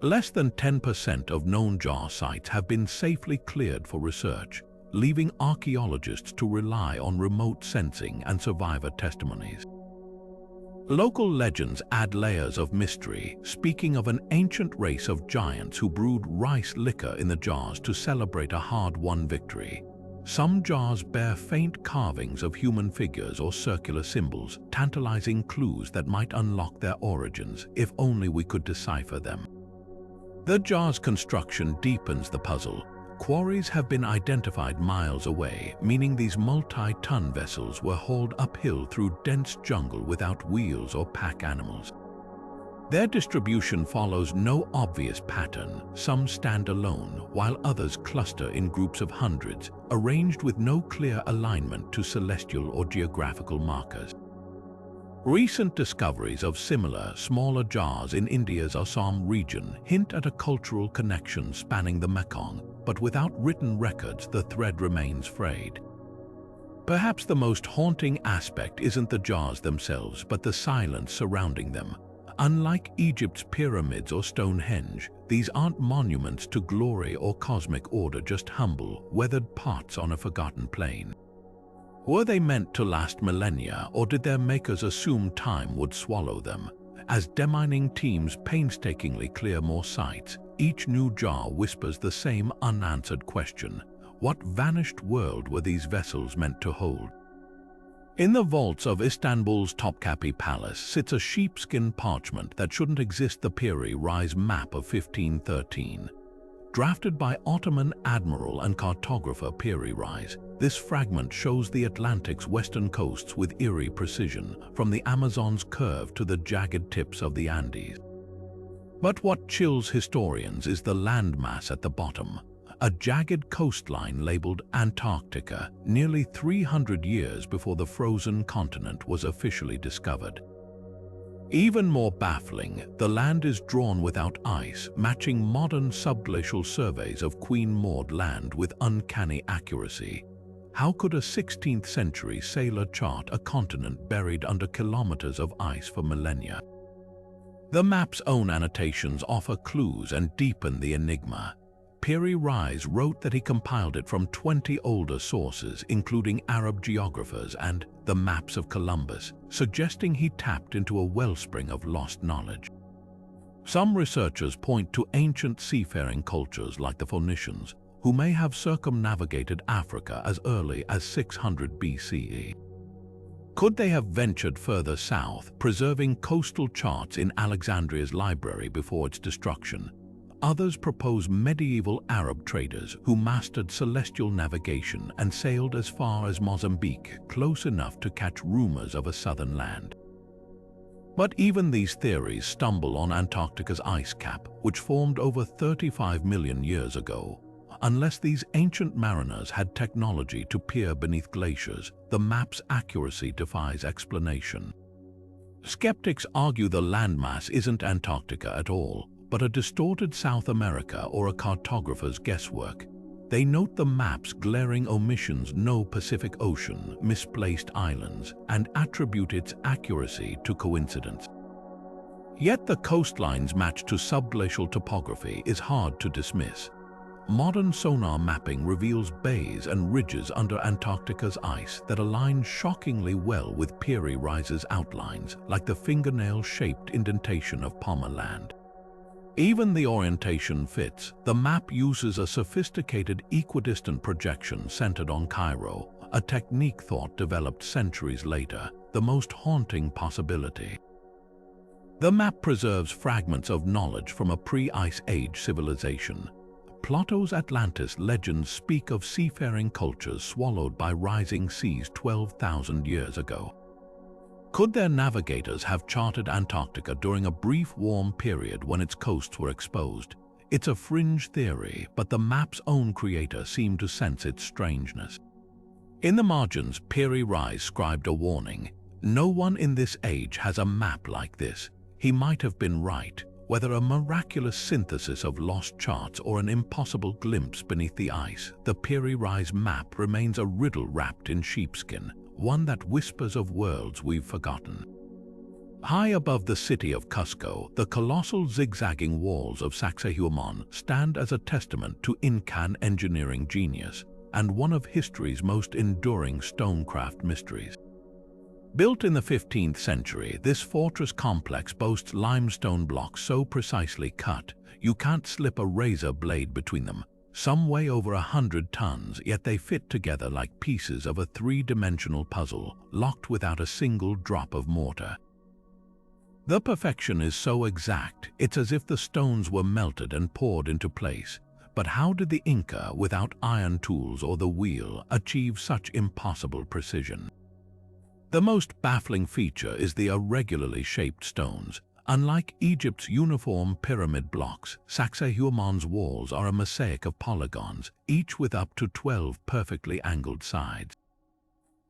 Less than 10% of known jar sites have been safely cleared for research, leaving archaeologists to rely on remote sensing and survivor testimonies. Local legends add layers of mystery, speaking of an ancient race of giants who brewed rice liquor in the jars to celebrate a hard-won victory. Some jars bear faint carvings of human figures or circular symbols, tantalizing clues that might unlock their origins if only we could decipher them. The jar's construction deepens the puzzle. Quarries have been identified miles away, meaning these multi-ton vessels were hauled uphill through dense jungle without wheels or pack animals. Their distribution follows no obvious pattern. Some stand alone, while others cluster in groups of hundreds, arranged with no clear alignment to celestial or geographical markers. Recent discoveries of similar, smaller jars in India's Assam region hint at a cultural connection spanning the Mekong, but without written records, the thread remains frayed. Perhaps the most haunting aspect isn't the jars themselves, but the silence surrounding them. Unlike Egypt's pyramids or Stonehenge, these aren't monuments to glory or cosmic order, just humble, weathered pots on a forgotten plain. Were they meant to last millennia, or did their makers assume time would swallow them? As demining teams painstakingly clear more sites, each new jar whispers the same unanswered question: what vanished world were these vessels meant to hold? In the vaults of Istanbul's Topkapi Palace sits a sheepskin parchment that shouldn't exist, the Piri Reis map of 1513. Drafted by Ottoman admiral and cartographer Piri Reis, this fragment shows the Atlantic's western coasts with eerie precision, from the Amazon's curve to the jagged tips of the Andes. But what chills historians is the landmass at the bottom, a jagged coastline labeled Antarctica, nearly 300 years before the frozen continent was officially discovered. Even more baffling, the land is drawn without ice, matching modern subglacial surveys of Queen Maud Land with uncanny accuracy. How could a 16th century sailor chart a continent buried under kilometers of ice for millennia? The map's own annotations offer clues and deepen the enigma. Piri Reis wrote that he compiled it from 20 older sources, including Arab geographers and the maps of Columbus, suggesting he tapped into a wellspring of lost knowledge. Some researchers point to ancient seafaring cultures like the Phoenicians, who may have circumnavigated Africa as early as 600 BCE. Could they have ventured further south, preserving coastal charts in Alexandria's library before its destruction? Others propose medieval Arab traders who mastered celestial navigation and sailed as far as Mozambique, close enough to catch rumors of a southern land. But even these theories stumble on Antarctica's ice cap, which formed over 35 million years ago. Unless these ancient mariners had technology to peer beneath glaciers, the map's accuracy defies explanation. Skeptics argue the landmass isn't Antarctica at all, but a distorted South America or a cartographer's guesswork. They note the map's glaring omissions: no Pacific Ocean, misplaced islands, and attribute its accuracy to coincidence. Yet the coastline's match to subglacial topography is hard to dismiss. Modern sonar mapping reveals bays and ridges under Antarctica's ice that align shockingly well with Peary Rise's outlines, like the fingernail-shaped indentation of Palmer Land. Even the orientation fits. The map uses a sophisticated equidistant projection centered on Cairo, a technique thought developed centuries later, the most haunting possibility. The map preserves fragments of knowledge from a pre-Ice Age civilization. Plato's Atlantis legends speak of seafaring cultures swallowed by rising seas 12,000 years ago. Could their navigators have charted Antarctica during a brief warm period when its coasts were exposed? It's a fringe theory, but the map's own creator seemed to sense its strangeness. In the margins, Peary Rise scribed a warning: "No one in this age has a map like this." He might have been right. Whether a miraculous synthesis of lost charts or an impossible glimpse beneath the ice, the Peary Rise map remains a riddle wrapped in sheepskin, one that whispers of worlds we've forgotten. High above the city of Cusco, the colossal zigzagging walls of Sacsayhuaman stand as a testament to Incan engineering genius and one of history's most enduring stonecraft mysteries. Built in the 15th century, this fortress complex boasts limestone blocks so precisely cut, you can't slip a razor blade between them. Some weigh over 100 tons, yet they fit together like pieces of a three-dimensional puzzle, locked without a single drop of mortar. The perfection is so exact, it's as if the stones were melted and poured into place. But how did the Inca, without iron tools or the wheel, achieve such impossible precision? The most baffling feature is the irregularly shaped stones. Unlike Egypt's uniform pyramid blocks, Sacsayhuaman's walls are a mosaic of polygons, each with up to 12 perfectly angled sides.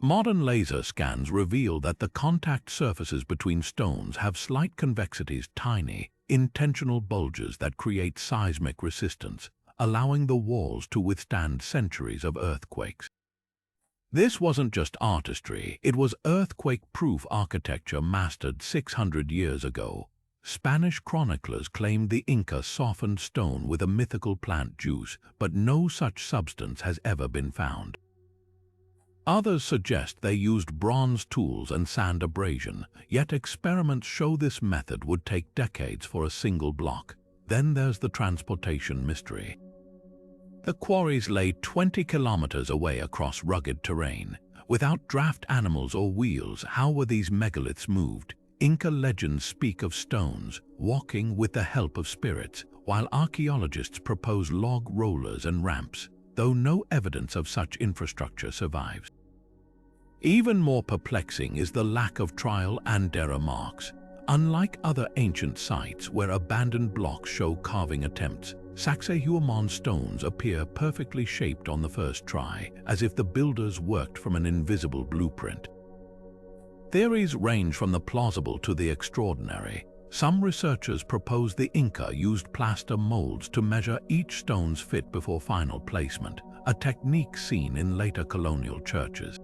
Modern laser scans reveal that the contact surfaces between stones have slight convexities, tiny, intentional bulges that create seismic resistance, allowing the walls to withstand centuries of earthquakes. This wasn't just artistry, it was earthquake-proof architecture mastered 600 years ago. Spanish chroniclers claimed the Inca softened stone with a mythical plant juice, but no such substance has ever been found. Others suggest they used bronze tools and sand abrasion, yet experiments show this method would take decades for a single block. Then there's the transportation mystery. The quarries lay 20 kilometers away across rugged terrain. Without draft animals or wheels, how were these megaliths moved? Inca legends speak of stones walking with the help of spirits, while archaeologists propose log rollers and ramps, though no evidence of such infrastructure survives. Even more perplexing is the lack of trial and error marks. Unlike other ancient sites where abandoned blocks show carving attempts, Sacsayhuaman stones appear perfectly shaped on the first try, as if the builders worked from an invisible blueprint. Theories range from the plausible to the extraordinary. Some researchers propose the Inca used plaster molds to measure each stone's fit before final placement, a technique seen in later colonial churches.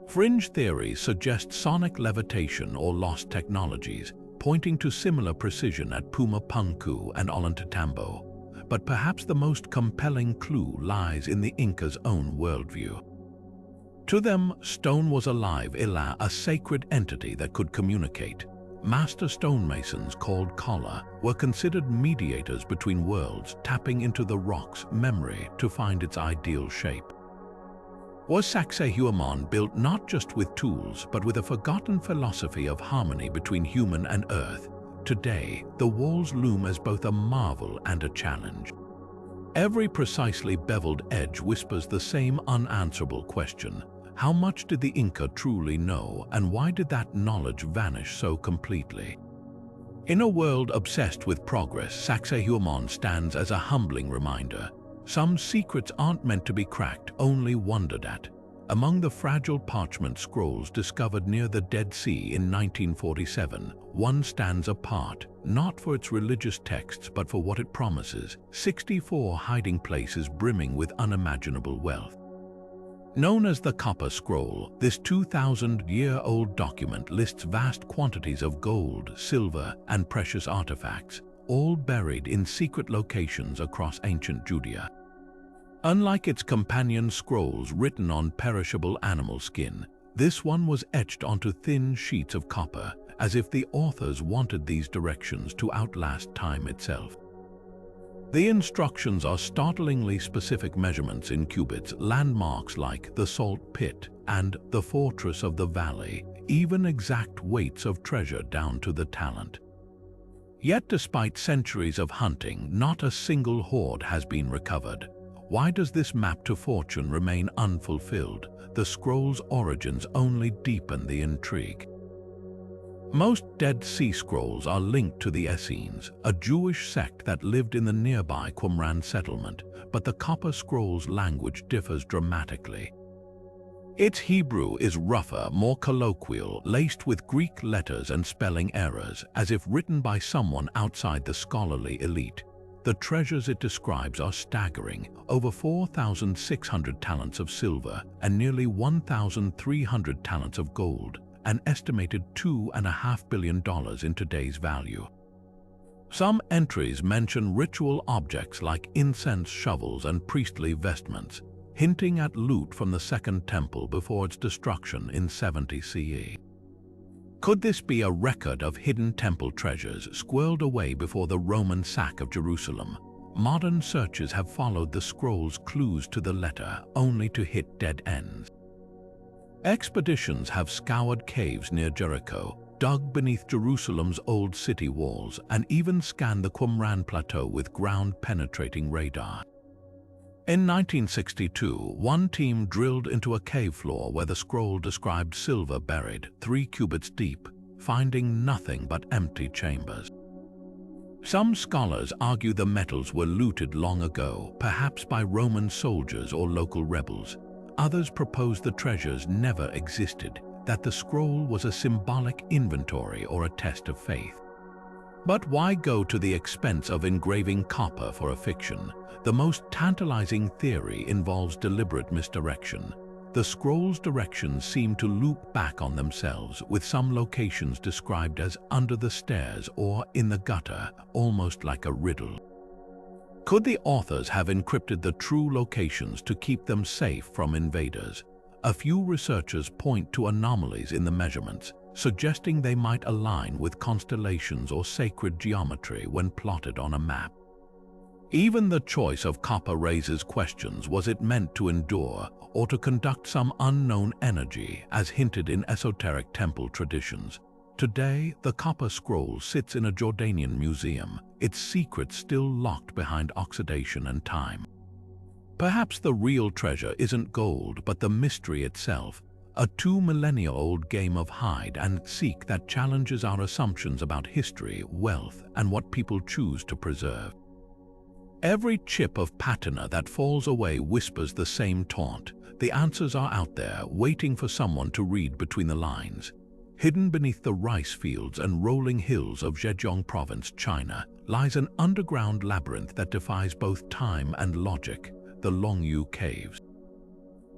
Fringe theories suggest sonic levitation or lost technologies, pointing to similar precision at Pumapunku and Ollantaytambo. But perhaps the most compelling clue lies in the Incas' own worldview. To them, stone was alive, a sacred entity that could communicate. Master stonemasons, called Kolla, were considered mediators between worlds, tapping into the rock's memory to find its ideal shape. Was Sacsayhuaman built not just with tools, but with a forgotten philosophy of harmony between human and earth? Today, the walls loom as both a marvel and a challenge. Every precisely beveled edge whispers the same unanswerable question: how much did the Inca truly know, and why did that knowledge vanish so completely? In a world obsessed with progress, Sacsayhuaman stands as a humbling reminder. Some secrets aren't meant to be cracked, only wondered at. Among the fragile parchment scrolls discovered near the Dead Sea in 1947, one stands apart, not for its religious texts but for what it promises: 64 hiding places brimming with unimaginable wealth. Known as the Copper Scroll, this 2,000-year-old document lists vast quantities of gold, silver, and precious artifacts, all buried in secret locations across ancient Judea. Unlike its companion scrolls written on perishable animal skin, this one was etched onto thin sheets of copper, as if the authors wanted these directions to outlast time itself. The instructions are startlingly specific measurements in cubits, landmarks like the Salt Pit and the Fortress of the Valley, even exact weights of treasure down to the talent. Yet despite centuries of hunting, not a single hoard has been recovered. Why does this map to fortune remain unfulfilled? The scroll's origins only deepen the intrigue. Most Dead Sea Scrolls are linked to the Essenes, a Jewish sect that lived in the nearby Qumran settlement, but the Copper Scroll's language differs dramatically. Its Hebrew is rougher, more colloquial, laced with Greek letters and spelling errors, as if written by someone outside the scholarly elite. The treasures it describes are staggering: over 4,600 talents of silver and nearly 1,300 talents of gold, an estimated $2.5 billion in today's value. Some entries mention ritual objects like incense shovels and priestly vestments, hinting at loot from the Second Temple before its destruction in 70 CE. Could this be a record of hidden temple treasures squirreled away before the Roman sack of Jerusalem? Modern searches have followed the scroll's clues to the letter, only to hit dead ends. Expeditions have scoured caves near Jericho, dug beneath Jerusalem's old city walls, and even scanned the Qumran Plateau with ground-penetrating radar. In 1962, one team drilled into a cave floor where the scroll described silver buried 3 cubits deep, finding nothing but empty chambers. Some scholars argue the metals were looted long ago, perhaps by Roman soldiers or local rebels. Others propose the treasures never existed, that the scroll was a symbolic inventory or a test of faith. But why go to the expense of engraving copper for a fiction? The most tantalizing theory involves deliberate misdirection. The scroll's directions seem to loop back on themselves, with some locations described as under the stairs or in the gutter, almost like a riddle. Could the authors have encrypted the true locations to keep them safe from invaders? A few researchers point to anomalies in the measurements, suggesting they might align with constellations or sacred geometry when plotted on a map. Even the choice of copper raises questions. Was it meant to endure or to conduct some unknown energy, as hinted in esoteric temple traditions? Today, the Copper Scroll sits in a Jordanian museum, its secrets still locked behind oxidation and time. Perhaps the real treasure isn't gold, but the mystery itself, a 2-millennia-old game of hide and seek that challenges our assumptions about history, wealth, and what people choose to preserve. Every chip of patina that falls away whispers the same taunt. The answers are out there, waiting for someone to read between the lines. Hidden beneath the rice fields and rolling hills of Zhejiang Province, China, lies an underground labyrinth that defies both time and logic, the Longyu Caves.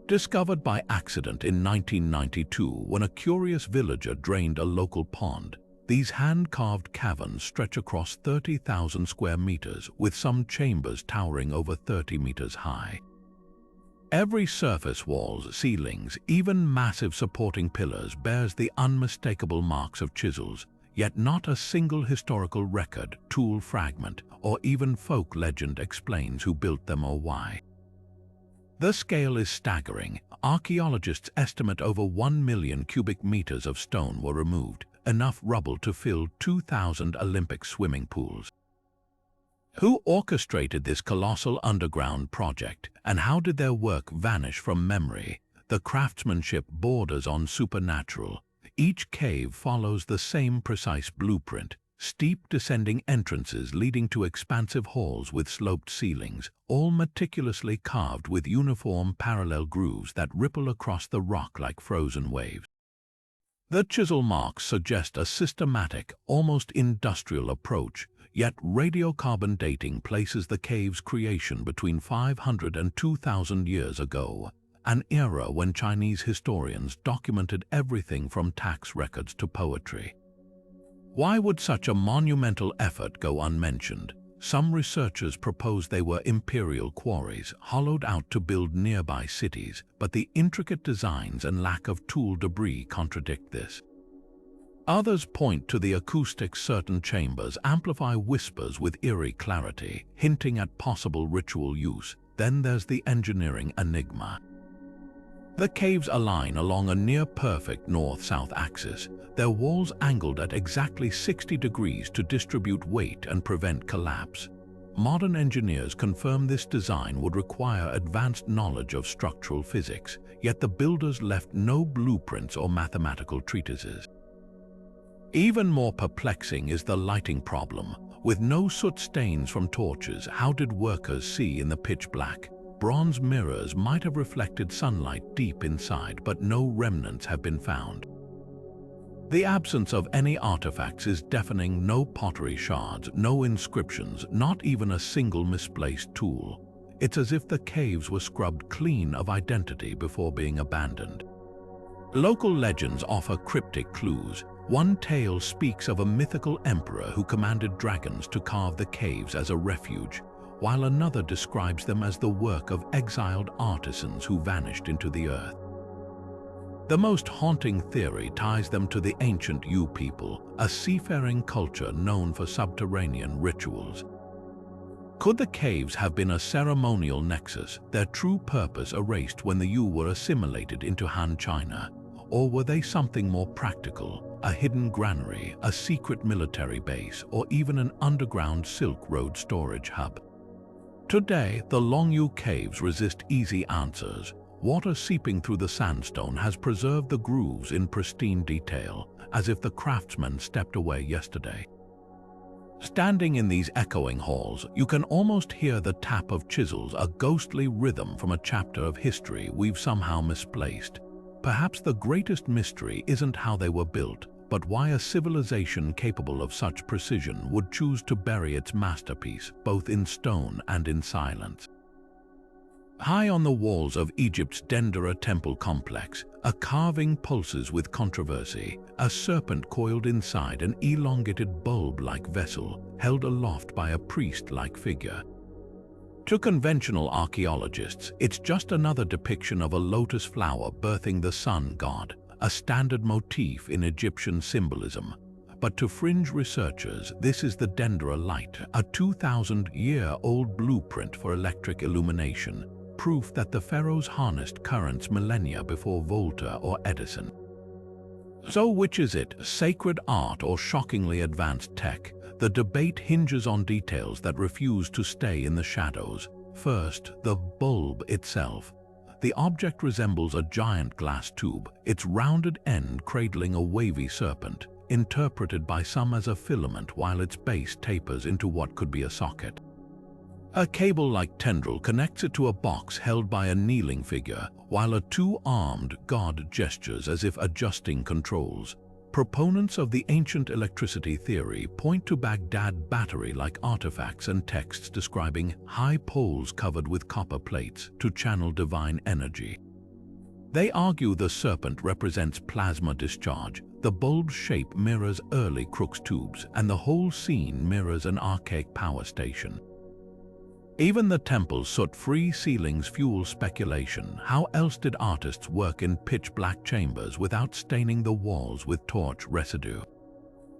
Discovered by accident in 1992 when a curious villager drained a local pond, these hand-carved caverns stretch across 30,000 square meters, with some chambers towering over 30 meters high. Every surface walls, ceilings, even massive supporting pillars bears the unmistakable marks of chisels, yet not a single historical record, tool fragment, or even folk legend explains who built them or why. The scale is staggering. Archaeologists estimate over 1 million cubic meters of stone were removed, enough rubble to fill 2,000 Olympic swimming pools. Who orchestrated this colossal underground project, and how did their work vanish from memory? The craftsmanship borders on supernatural. Each cave follows the same precise blueprint: steep descending entrances leading to expansive halls with sloped ceilings, all meticulously carved with uniform parallel grooves that ripple across the rock like frozen waves. The chisel marks suggest a systematic, almost industrial approach, yet radiocarbon dating places the cave's creation between 500 and 2,000 years ago, an era when Chinese historians documented everything from tax records to poetry. Why would such a monumental effort go unmentioned? Some researchers propose they were imperial quarries, hollowed out to build nearby cities, but the intricate designs and lack of tool debris contradict this. Others point to the acoustics certain chambers amplify whispers with eerie clarity, hinting at possible ritual use. Then there's the engineering enigma. The caves align along a near-perfect north-south axis, their walls angled at exactly 60 degrees to distribute weight and prevent collapse. Modern engineers confirm this design would require advanced knowledge of structural physics, yet the builders left no blueprints or mathematical treatises. Even more perplexing is the lighting problem. With no soot stains from torches, how did workers see in the pitch black? Bronze mirrors might have reflected sunlight deep inside, but no remnants have been found. The absence of any artifacts is deafening. No pottery shards, no inscriptions, not even a single misplaced tool. It's as if the caves were scrubbed clean of identity before being abandoned. Local legends offer cryptic clues. One tale speaks of a mythical emperor who commanded dragons to carve the caves as a refuge, while another describes them as the work of exiled artisans who vanished into the earth. The most haunting theory ties them to the ancient Yu people, a seafaring culture known for subterranean rituals. Could the caves have been a ceremonial nexus, their true purpose erased when the Yu were assimilated into Han China? Or were they something more practical, a hidden granary, a secret military base, or even an underground Silk Road storage hub? Today, the Longyu caves resist easy answers. Water seeping through the sandstone has preserved the grooves in pristine detail, as if the craftsmen stepped away yesterday. Standing in these echoing halls, you can almost hear the tap of chisels, a ghostly rhythm from a chapter of history we've somehow misplaced. Perhaps the greatest mystery isn't how they were built, but why a civilization capable of such precision would choose to bury its masterpiece, both in stone and in silence. High on the walls of Egypt's Dendera temple complex, a carving pulses with controversy, a serpent coiled inside an elongated bulb-like vessel, held aloft by a priest-like figure. To conventional archaeologists, it's just another depiction of a lotus flower birthing the sun god, a standard motif in Egyptian symbolism. But to fringe researchers, this is the Dendera light, a 2,000-year-old blueprint for electric illumination, proof that the pharaohs harnessed currents millennia before Volta or Edison. So which is it, sacred art or shockingly advanced tech? The debate hinges on details that refuse to stay in the shadows. First, the bulb itself. The object resembles a giant glass tube, its rounded end cradling a wavy serpent, interpreted by some as a filament while its base tapers into what could be a socket. A cable-like tendril connects it to a box held by a kneeling figure, while a two-armed god gestures as if adjusting controls. Proponents of the ancient electricity theory point to Baghdad Battery-like artifacts and texts describing high poles covered with copper plates to channel divine energy. They argue the serpent represents plasma discharge, the bulb's shape mirrors early Crookes tubes, and the whole scene mirrors an archaic power station. Even the temple's soot-free ceilings fuel speculation. How else did artists work in pitch-black chambers without staining the walls with torch residue?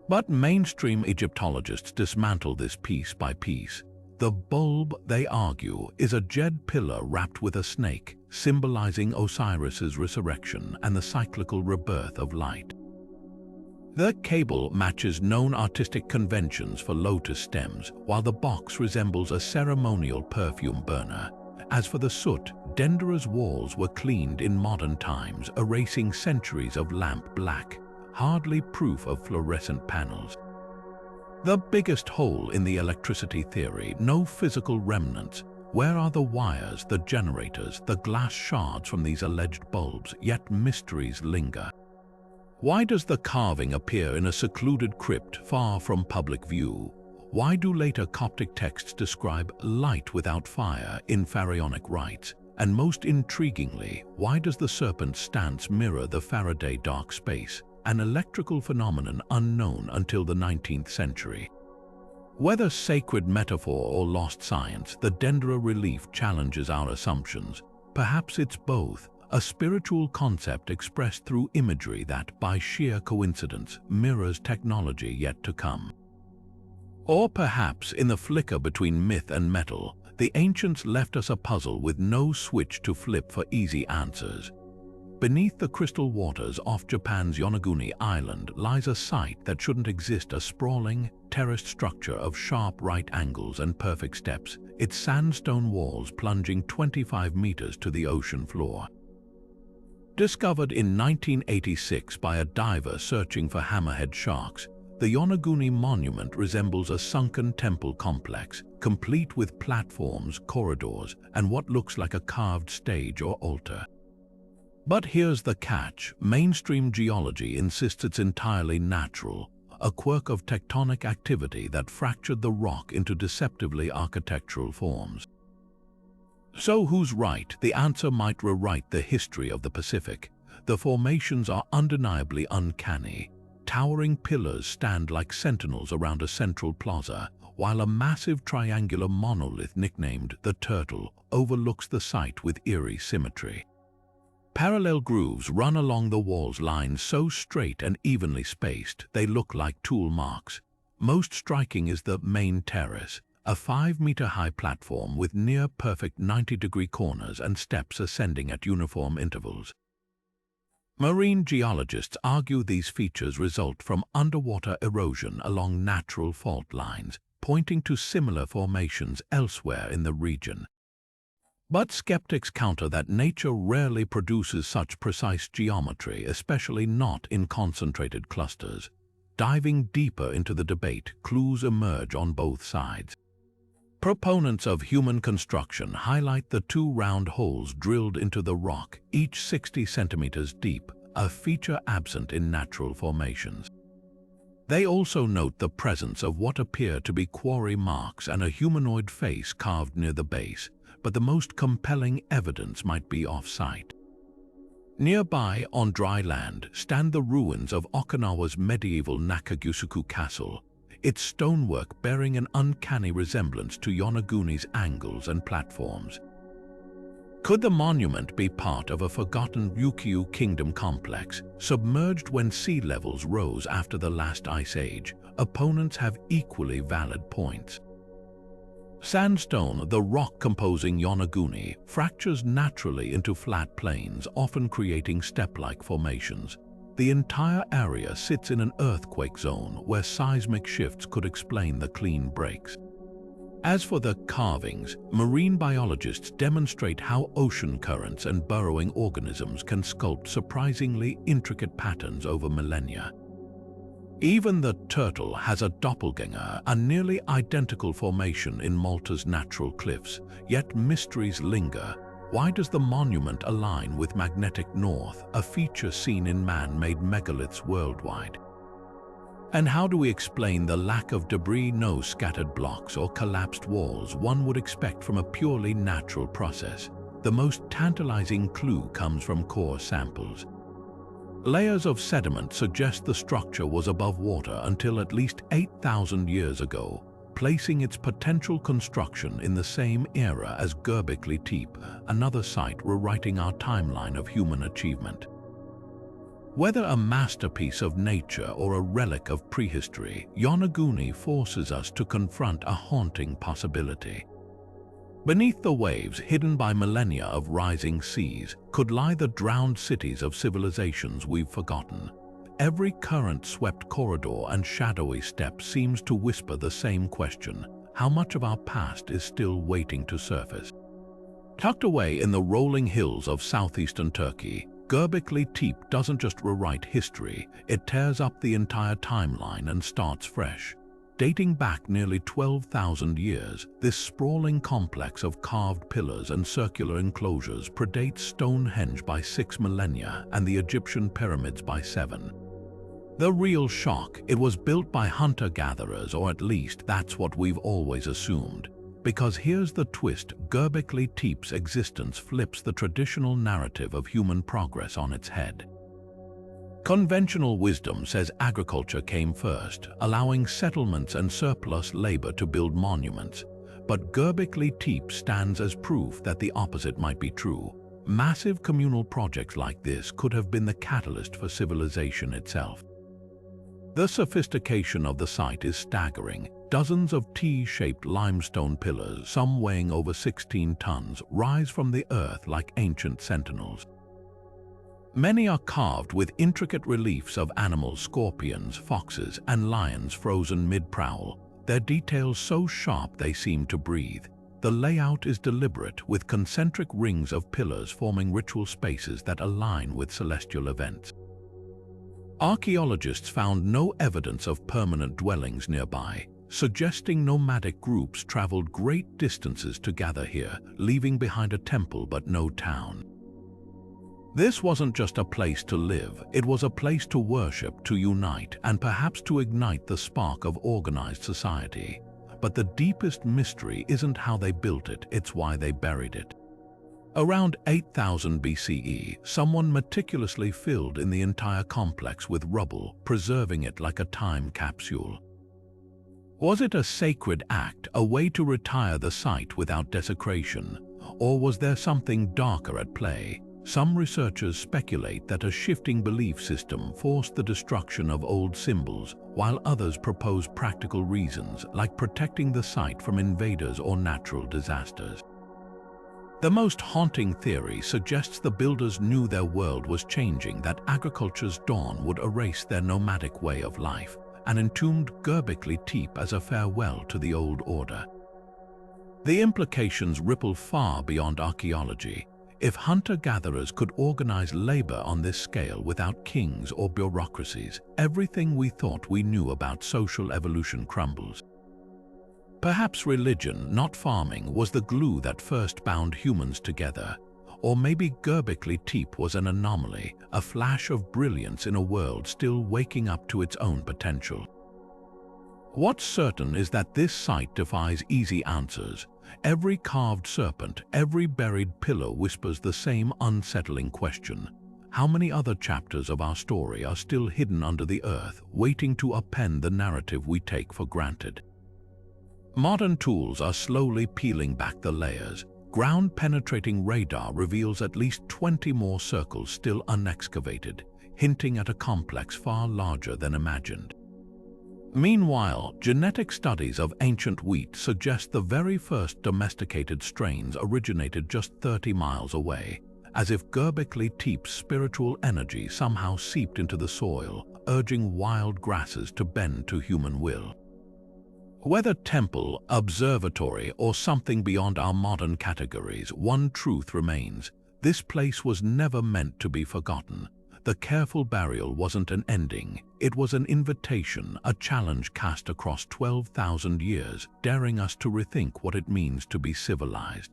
But mainstream Egyptologists dismantle this piece by piece. The bulb, they argue, is a jade pillar wrapped with a snake, symbolizing Osiris's resurrection and the cyclical rebirth of light. The cable matches known artistic conventions for lotus stems, while the box resembles a ceremonial perfume burner. As for the soot, Dendra's walls were cleaned in modern times, erasing centuries of lamp black, hardly proof of fluorescent panels. The biggest hole in the electricity theory, no physical remnants. Where are the wires, the generators, the glass shards from these alleged bulbs? Yet mysteries linger. Why does the carving appear in a secluded crypt far from public view? Why do later Coptic texts describe light without fire in pharaonic rites? And most intriguingly, why does the serpent's stance mirror the Faraday dark space, an electrical phenomenon unknown until the 19th century? Whether sacred metaphor or lost science, the Dendra relief challenges our assumptions. Perhaps it's both, a spiritual concept expressed through imagery that, by sheer coincidence, mirrors technology yet to come. Or perhaps, in the flicker between myth and metal, the ancients left us a puzzle with no switch to flip for easy answers. Beneath the crystal waters off Japan's Yonaguni Island lies a site that shouldn't exist, a sprawling, terraced structure of sharp right angles and perfect steps, its sandstone walls plunging 25 meters to the ocean floor. Discovered in 1986 by a diver searching for hammerhead sharks, the Yonaguni monument resembles a sunken temple complex, complete with platforms, corridors, and what looks like a carved stage or altar. But here's the catch: mainstream geology insists it's entirely natural, a quirk of tectonic activity that fractured the rock into deceptively architectural forms. So who's right? The answer might rewrite the history of the Pacific. The formations are undeniably uncanny. Towering pillars stand like sentinels around a central plaza, while a massive triangular monolith nicknamed the Turtle overlooks the site with eerie symmetry. Parallel grooves run along the wall's lines so straight and evenly spaced they look like tool marks. Most striking is the main terrace, a 5-meter-high platform with near-perfect 90-degree corners and steps ascending at uniform intervals. Marine geologists argue these features result from underwater erosion along natural fault lines, pointing to similar formations elsewhere in the region. But skeptics counter that nature rarely produces such precise geometry, especially not in concentrated clusters. Diving deeper into the debate, clues emerge on both sides. Proponents of human construction highlight the 2 round holes drilled into the rock, each 60 centimeters deep, a feature absent in natural formations. They also note the presence of what appear to be quarry marks and a humanoid face carved near the base, but the most compelling evidence might be off-site. Nearby, on dry land, stand the ruins of Okinawa's medieval Nakagusuku Castle, its stonework bearing an uncanny resemblance to Yonaguni's angles and platforms. Could the monument be part of a forgotten Ryukyu kingdom complex, submerged when sea levels rose after the last ice age? Opponents have equally valid points. Sandstone, the rock composing Yonaguni, fractures naturally into flat plains, often creating step-like formations. The entire area sits in an earthquake zone where seismic shifts could explain the clean breaks. As for the carvings, marine biologists demonstrate how ocean currents and burrowing organisms can sculpt surprisingly intricate patterns over millennia. Even the Turtle has a doppelganger, a nearly identical formation in Malta's natural cliffs, yet mysteries linger. Why does the monument align with magnetic north, a feature seen in man-made megaliths worldwide? And how do we explain the lack of debris, no scattered blocks or collapsed walls one would expect from a purely natural process? The most tantalizing clue comes from core samples. Layers of sediment suggest the structure was above water until at least 8,000 years ago, placing its potential construction in the same era as Göbekli Tepe, another site rewriting our timeline of human achievement. Whether a masterpiece of nature or a relic of prehistory, Yonaguni forces us to confront a haunting possibility. Beneath the waves, hidden by millennia of rising seas, could lie the drowned cities of civilizations we've forgotten. Every current-swept corridor and shadowy step seems to whisper the same question: how much of our past is still waiting to surface? Tucked away in the rolling hills of southeastern Turkey, Göbekli Tepe doesn't just rewrite history, it tears up the entire timeline and starts fresh. Dating back nearly 12,000 years, this sprawling complex of carved pillars and circular enclosures predates Stonehenge by 6 millennia and the Egyptian pyramids by 7. The real shock: it was built by hunter-gatherers, or at least that's what we've always assumed. Because here's the twist: Göbekli Tepe's existence flips the traditional narrative of human progress on its head. Conventional wisdom says agriculture came first, allowing settlements and surplus labor to build monuments. But Göbekli Tepe stands as proof that the opposite might be true. Massive communal projects like this could have been the catalyst for civilization itself. The sophistication of the site is staggering. Dozens of T-shaped limestone pillars, some weighing over 16 tons, rise from the earth like ancient sentinels. Many are carved with intricate reliefs of animals: scorpions, foxes, and lions frozen mid-prowl, their details so sharp they seem to breathe. The layout is deliberate, with concentric rings of pillars forming ritual spaces that align with celestial events. Archaeologists found no evidence of permanent dwellings nearby, suggesting nomadic groups traveled great distances to gather here, leaving behind a temple but no town. This wasn't just a place to live, it was a place to worship, to unite, and perhaps to ignite the spark of organized society. But the deepest mystery isn't how they built it, it's why they buried it. Around 8000 BCE, someone meticulously filled in the entire complex with rubble, preserving it like a time capsule. Was it a sacred act, a way to retire the site without desecration? Or was there something darker at play? Some researchers speculate that a shifting belief system forced the destruction of old symbols, while others propose practical reasons, like protecting the site from invaders or natural disasters. The most haunting theory suggests the builders knew their world was changing, that agriculture's dawn would erase their nomadic way of life, and entombed Göbekli Tepe as a farewell to the old order. The implications ripple far beyond archaeology. If hunter-gatherers could organize labor on this scale without kings or bureaucracies, everything we thought we knew about social evolution crumbles. Perhaps religion, not farming, was the glue that first bound humans together. Or maybe Göbekli Tepe was an anomaly, a flash of brilliance in a world still waking up to its own potential. What's certain is that this site defies easy answers. Every carved serpent, every buried pillar whispers the same unsettling question: how many other chapters of our story are still hidden under the earth, waiting to append the narrative we take for granted? Modern tools are slowly peeling back the layers. Ground-penetrating radar reveals at least 20 more circles still unexcavated, hinting at a complex far larger than imagined. Meanwhile, genetic studies of ancient wheat suggest the very first domesticated strains originated just 30 miles away, as if Göbekli Tepe's spiritual energy somehow seeped into the soil, urging wild grasses to bend to human will. Whether temple, observatory, or something beyond our modern categories, one truth remains: this place was never meant to be forgotten. The careful burial wasn't an ending, it was an invitation, a challenge cast across 12,000 years, daring us to rethink what it means to be civilized.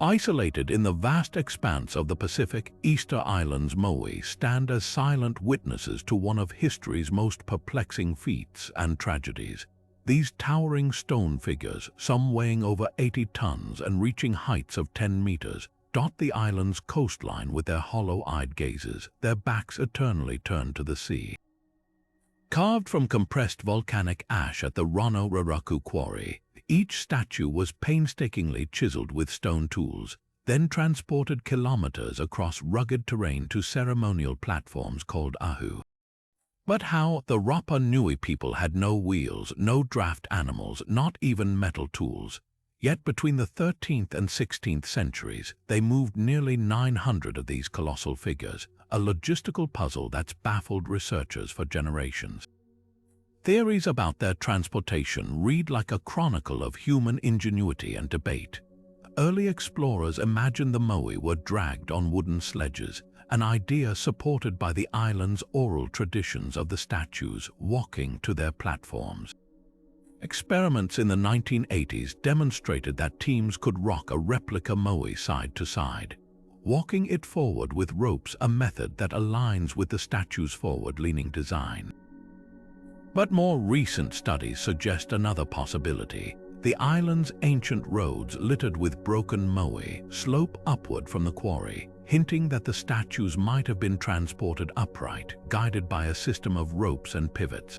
Isolated in the vast expanse of the Pacific, Easter Island's Moai stand as silent witnesses to one of history's most perplexing feats and tragedies. These towering stone figures, some weighing over 80 tons and reaching heights of 10 meters, dot the island's coastline with their hollow-eyed gazes, their backs eternally turned to the sea. Carved from compressed volcanic ash at the Rano-Raraku quarry, each statue was painstakingly chiseled with stone tools. then transported kilometers across rugged terrain to ceremonial platforms called ahu. But how? The Rapa Nui people had no wheels, no draft animals, not even metal tools. Yet between the 13th and 16th centuries, they moved nearly 900 of these colossal figures, a logistical puzzle that's baffled researchers for generations. Theories about their transportation read like a chronicle of human ingenuity and debate. Early explorers imagined the Moai were dragged on wooden sledges, an idea supported by the island's oral traditions of the statues walking to their platforms. Experiments in the 1980s demonstrated that teams could rock a replica Moai side to side, walking it forward with ropes, a method that aligns with the statue's forward-leaning design. But more recent studies suggest another possibility. The island's ancient roads, littered with broken Moai, slope upward from the quarry, hinting that the statues might have been transported upright, guided by a system of ropes and pivots.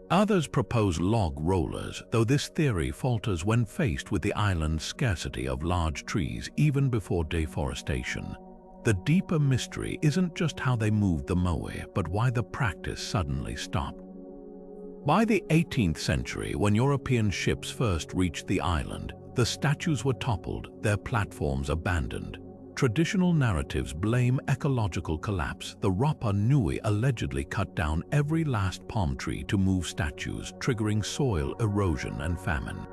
Others propose log rollers, though this theory falters when faced with the island's scarcity of large trees even before deforestation. The deeper mystery isn't just how they moved the Moai, but why the practice suddenly stopped. By the 18th century, when European ships first reached the island, the statues were toppled, their platforms abandoned. Traditional narratives blame ecological collapse. The Rapa Nui allegedly cut down every last palm tree to move statues, triggering soil erosion and famine.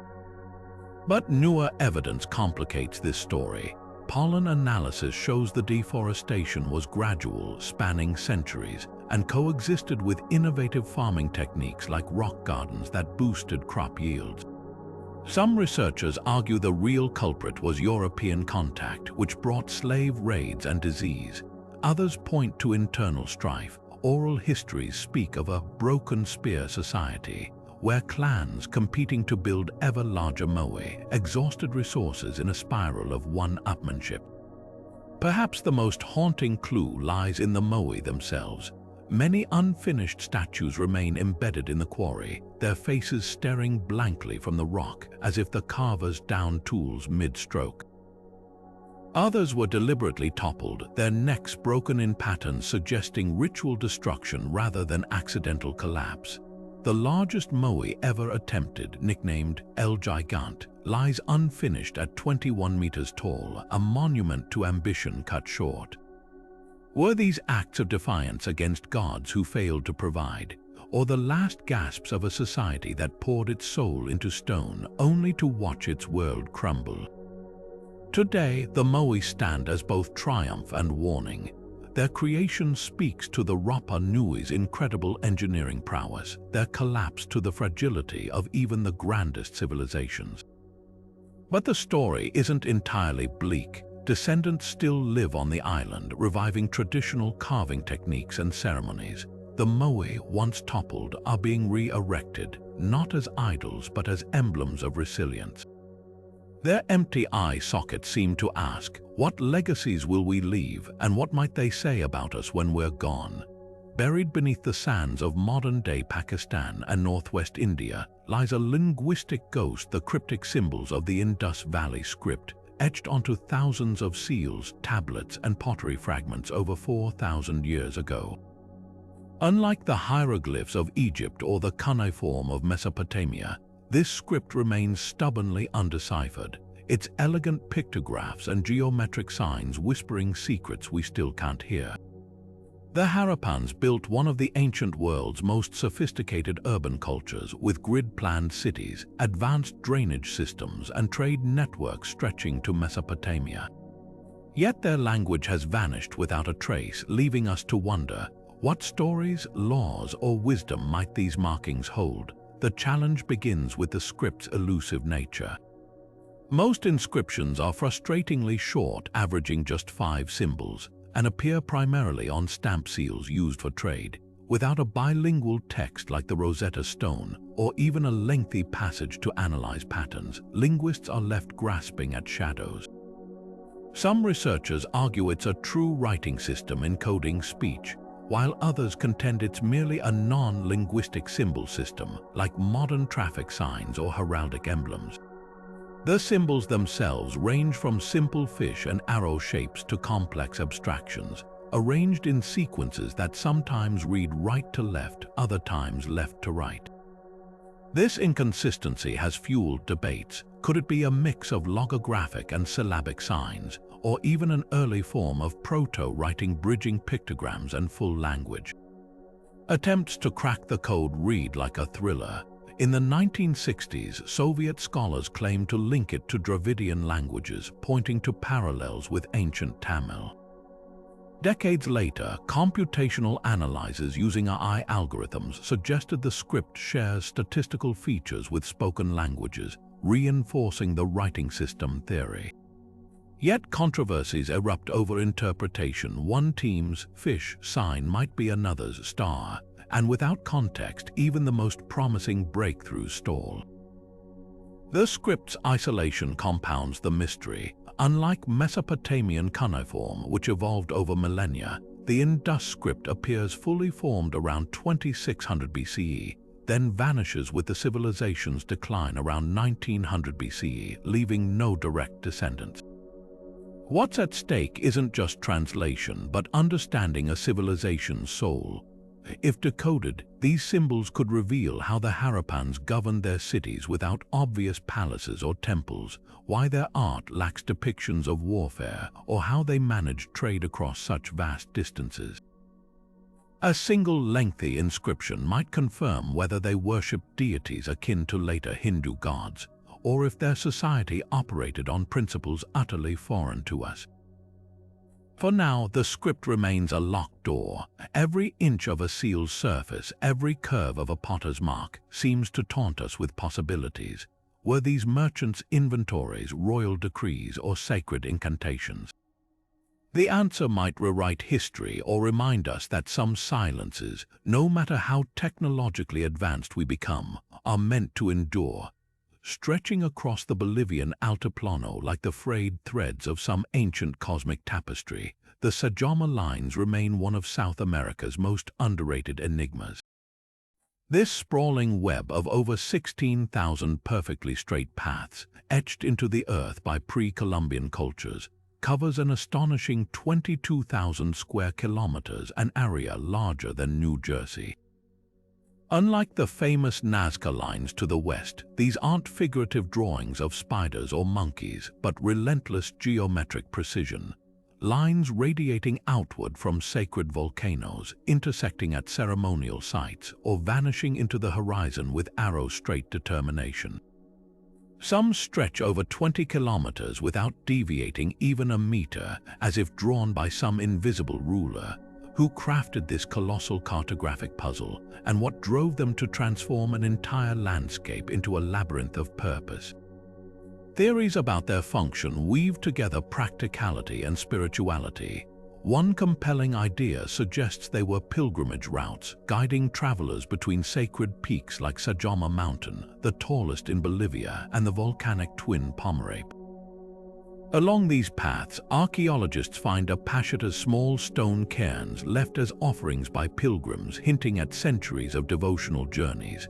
But newer evidence complicates this story. Pollen analysis shows the deforestation was gradual, spanning centuries, and coexisted with innovative farming techniques like rock gardens that boosted crop yields. Some researchers argue the real culprit was European contact, which brought slave raids and disease. Others point to internal strife. Oral histories speak of a broken spear society, where clans competing to build ever larger Moai exhausted resources in a spiral of one-upmanship. Perhaps the most haunting clue lies in the Moai themselves. Many unfinished statues remain embedded in the quarry, their faces staring blankly from the rock as if the carvers downed tools mid-stroke. Others were deliberately toppled, their necks broken in patterns suggesting ritual destruction rather than accidental collapse. The largest Moai ever attempted, nicknamed El Gigant, lies unfinished at 21 meters tall, a monument to ambition cut short. Were these acts of defiance against gods who failed to provide, or the last gasps of a society that poured its soul into stone only to watch its world crumble? Today, the Moai stand as both triumph and warning. Their creation speaks to the Rapa Nui's incredible engineering prowess, their collapse to the fragility of even the grandest civilizations. But the story isn't entirely bleak. Descendants still live on the island, reviving traditional carving techniques and ceremonies. The Moai, once toppled, are being re-erected, not as idols but as emblems of resilience. Their empty eye sockets seem to ask, what legacies will we leave, and what might they say about us when we're gone? Buried beneath the sands of modern-day Pakistan and northwest India lies a linguistic ghost, the cryptic symbols of the Indus Valley script, etched onto thousands of seals, tablets, and pottery fragments over 4,000 years ago. Unlike the hieroglyphs of Egypt or the cuneiform of Mesopotamia, this script remains stubbornly undeciphered, its elegant pictographs and geometric signs whispering secrets we still can't hear. The Harappans built one of the ancient world's most sophisticated urban cultures with grid-planned cities, advanced drainage systems, and trade networks stretching to Mesopotamia. Yet their language has vanished without a trace, leaving us to wonder, what stories, laws, or wisdom might these markings hold? The challenge begins with the script's elusive nature. Most inscriptions are frustratingly short, averaging just 5 symbols, and appear primarily on stamp seals used for trade, without a bilingual text like the Rosetta Stone, or even a lengthy passage to analyze patterns. Linguists are left grasping at shadows. Some researchers argue it's a true writing system encoding speech, while others contend it's merely a non-linguistic symbol system, like modern traffic signs or heraldic emblems. The symbols themselves range from simple fish and arrow shapes to complex abstractions, arranged in sequences that sometimes read right to left, other times left to right. This inconsistency has fueled debates. Could it be a mix of logographic and syllabic signs, or even an early form of proto-writing bridging pictograms and full language? Attempts to crack the code read like a thriller. In the 1960s, Soviet scholars claimed to link it to Dravidian languages, pointing to parallels with ancient Tamil. Decades later, computational analyzers using AI algorithms suggested the script shares statistical features with spoken languages, reinforcing the writing system theory. Yet controversies erupt over interpretation. One team's fish sign might be another's star, and without context, even the most promising breakthroughs stall. The script's isolation compounds the mystery. Unlike Mesopotamian cuneiform, which evolved over millennia, the Indus script appears fully formed around 2600 BCE, then vanishes with the civilization's decline around 1900 BCE, leaving no direct descendants. What's at stake isn't just translation, but understanding a civilization's soul. If decoded, these symbols could reveal how the Harappans governed their cities without obvious palaces or temples, why their art lacks depictions of warfare, or how they managed trade across such vast distances. A single lengthy inscription might confirm whether they worshipped deities akin to later Hindu gods, or if their society operated on principles utterly foreign to us. For now, the script remains a locked door. Every inch of a seal's surface, every curve of a potter's mark, seems to taunt us with possibilities. Were these merchants' inventories, royal decrees, or sacred incantations? The answer might rewrite history or remind us that some silences, no matter how technologically advanced we become, are meant to endure, stretching across the Bolivian Altiplano like the frayed threads of some ancient cosmic tapestry. The Sajama lines remain one of South America's most underrated enigmas. This sprawling web of over 16,000 perfectly straight paths, etched into the earth by pre-Columbian cultures, covers an astonishing 22,000 square kilometers, an area larger than New Jersey. Unlike the famous Nazca lines to the west, these aren't figurative drawings of spiders or monkeys, but relentless geometric precision. Lines radiating outward from sacred volcanoes, intersecting at ceremonial sites, or vanishing into the horizon with arrow-straight determination. Some stretch over 20 kilometers without deviating even a meter, as if drawn by some invisible ruler. Who crafted this colossal cartographic puzzle, and what drove them to transform an entire landscape into a labyrinth of purpose? Theories about their function weave together practicality and spirituality. One compelling idea suggests they were pilgrimage routes, guiding travelers between sacred peaks like Sajama Mountain, the tallest in Bolivia, and the volcanic twin Pomerape. Along these paths, archaeologists find Apashita's small stone cairns left as offerings by pilgrims, hinting at centuries of devotional journeys.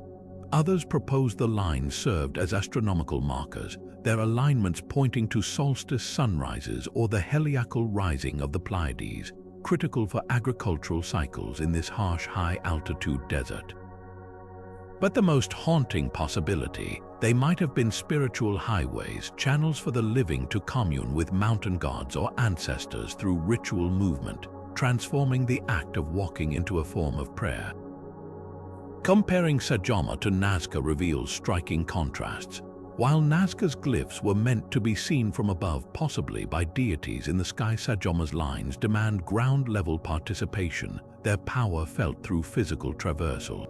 Others propose the lines served as astronomical markers, their alignments pointing to solstice sunrises or the heliacal rising of the Pleiades, critical for agricultural cycles in this harsh, high-altitude desert. But the most haunting possibility, they might have been spiritual highways, channels for the living to commune with mountain gods or ancestors through ritual movement, transforming the act of walking into a form of prayer. Comparing Sajama to Nazca reveals striking contrasts. While Nazca's glyphs were meant to be seen from above, possibly by deities in the sky, Sajama's lines demand ground-level participation, their power felt through physical traversal.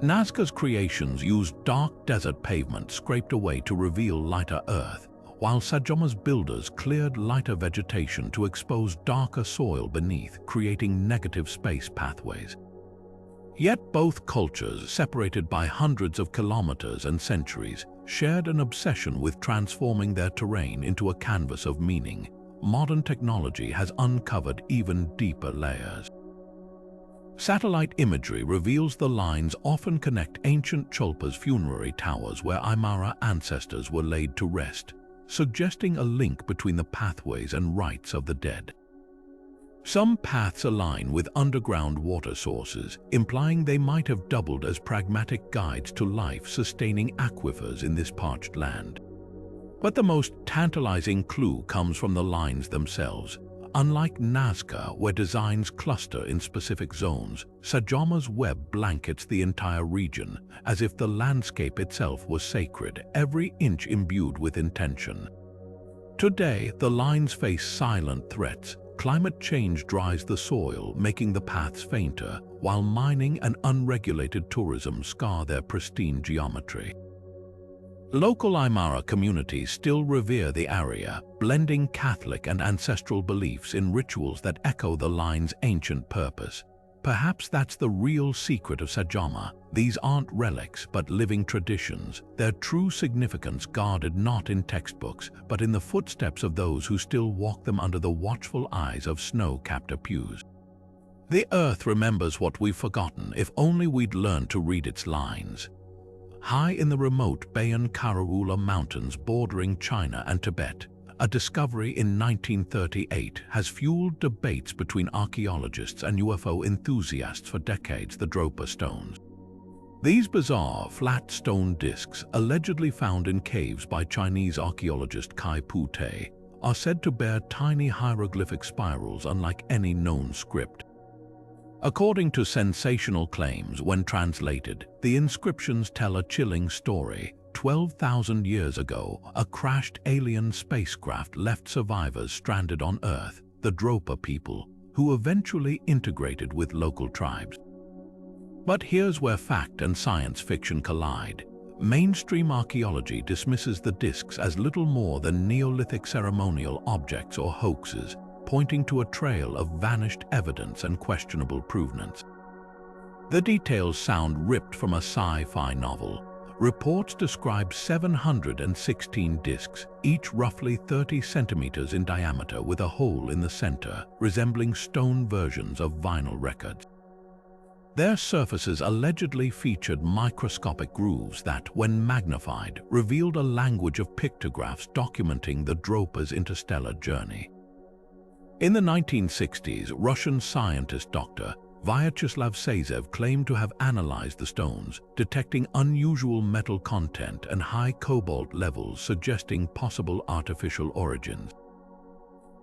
Nazca's creations used dark desert pavement scraped away to reveal lighter earth, while Sajama's builders cleared lighter vegetation to expose darker soil beneath, creating negative space pathways. Yet both cultures, separated by hundreds of kilometers and centuries, shared an obsession with transforming their terrain into a canvas of meaning. Modern technology has uncovered even deeper layers. Satellite imagery reveals the lines often connect ancient Cholpa's funerary towers where Aymara ancestors were laid to rest, suggesting a link between the pathways and rites of the dead. Some paths align with underground water sources, implying they might have doubled as pragmatic guides to life-sustaining aquifers in this parched land. But the most tantalizing clue comes from the lines themselves. Unlike Nazca, where designs cluster in specific zones, Sajoma's web blankets the entire region, as if the landscape itself was sacred, every inch imbued with intention. Today, the lines face silent threats. Climate change dries the soil, making the paths fainter, while mining and unregulated tourism scar their pristine geometry. Local Aymara communities still revere the area, blending Catholic and ancestral beliefs in rituals that echo the line's ancient purpose. Perhaps that's the real secret of Sajoma. These aren't relics, but living traditions, their true significance guarded not in textbooks, but in the footsteps of those who still walk them under the watchful eyes of snow-capped Apus. The earth remembers what we've forgotten, if only we'd learned to read its lines. High in the remote Bayan Karaula Mountains bordering China and Tibet, a discovery in 1938 has fueled debates between archaeologists and UFO enthusiasts for decades. The Dropa stones. These bizarre, flat stone discs, allegedly found in caves by Chinese archaeologist Kai Pu-te, are said to bear tiny hieroglyphic spirals unlike any known script. According to sensational claims, when translated, the inscriptions tell a chilling story. 12,000 years ago, a crashed alien spacecraft left survivors stranded on Earth, the Dropa people, who eventually integrated with local tribes. But here's where fact and science fiction collide. Mainstream archaeology dismisses the discs as little more than Neolithic ceremonial objects or hoaxes, pointing to a trail of vanished evidence and questionable provenance. The details sound ripped from a sci-fi novel. Reports describe 716 discs, each roughly 30 centimeters in diameter with a hole in the center, resembling stone versions of vinyl records. Their surfaces allegedly featured microscopic grooves that, when magnified, revealed a language of pictographs documenting the Dropa's interstellar journey. In the 1960s, Russian scientist Dr. Vyacheslav Sazev claimed to have analyzed the stones, detecting unusual metal content and high cobalt levels suggesting possible artificial origins.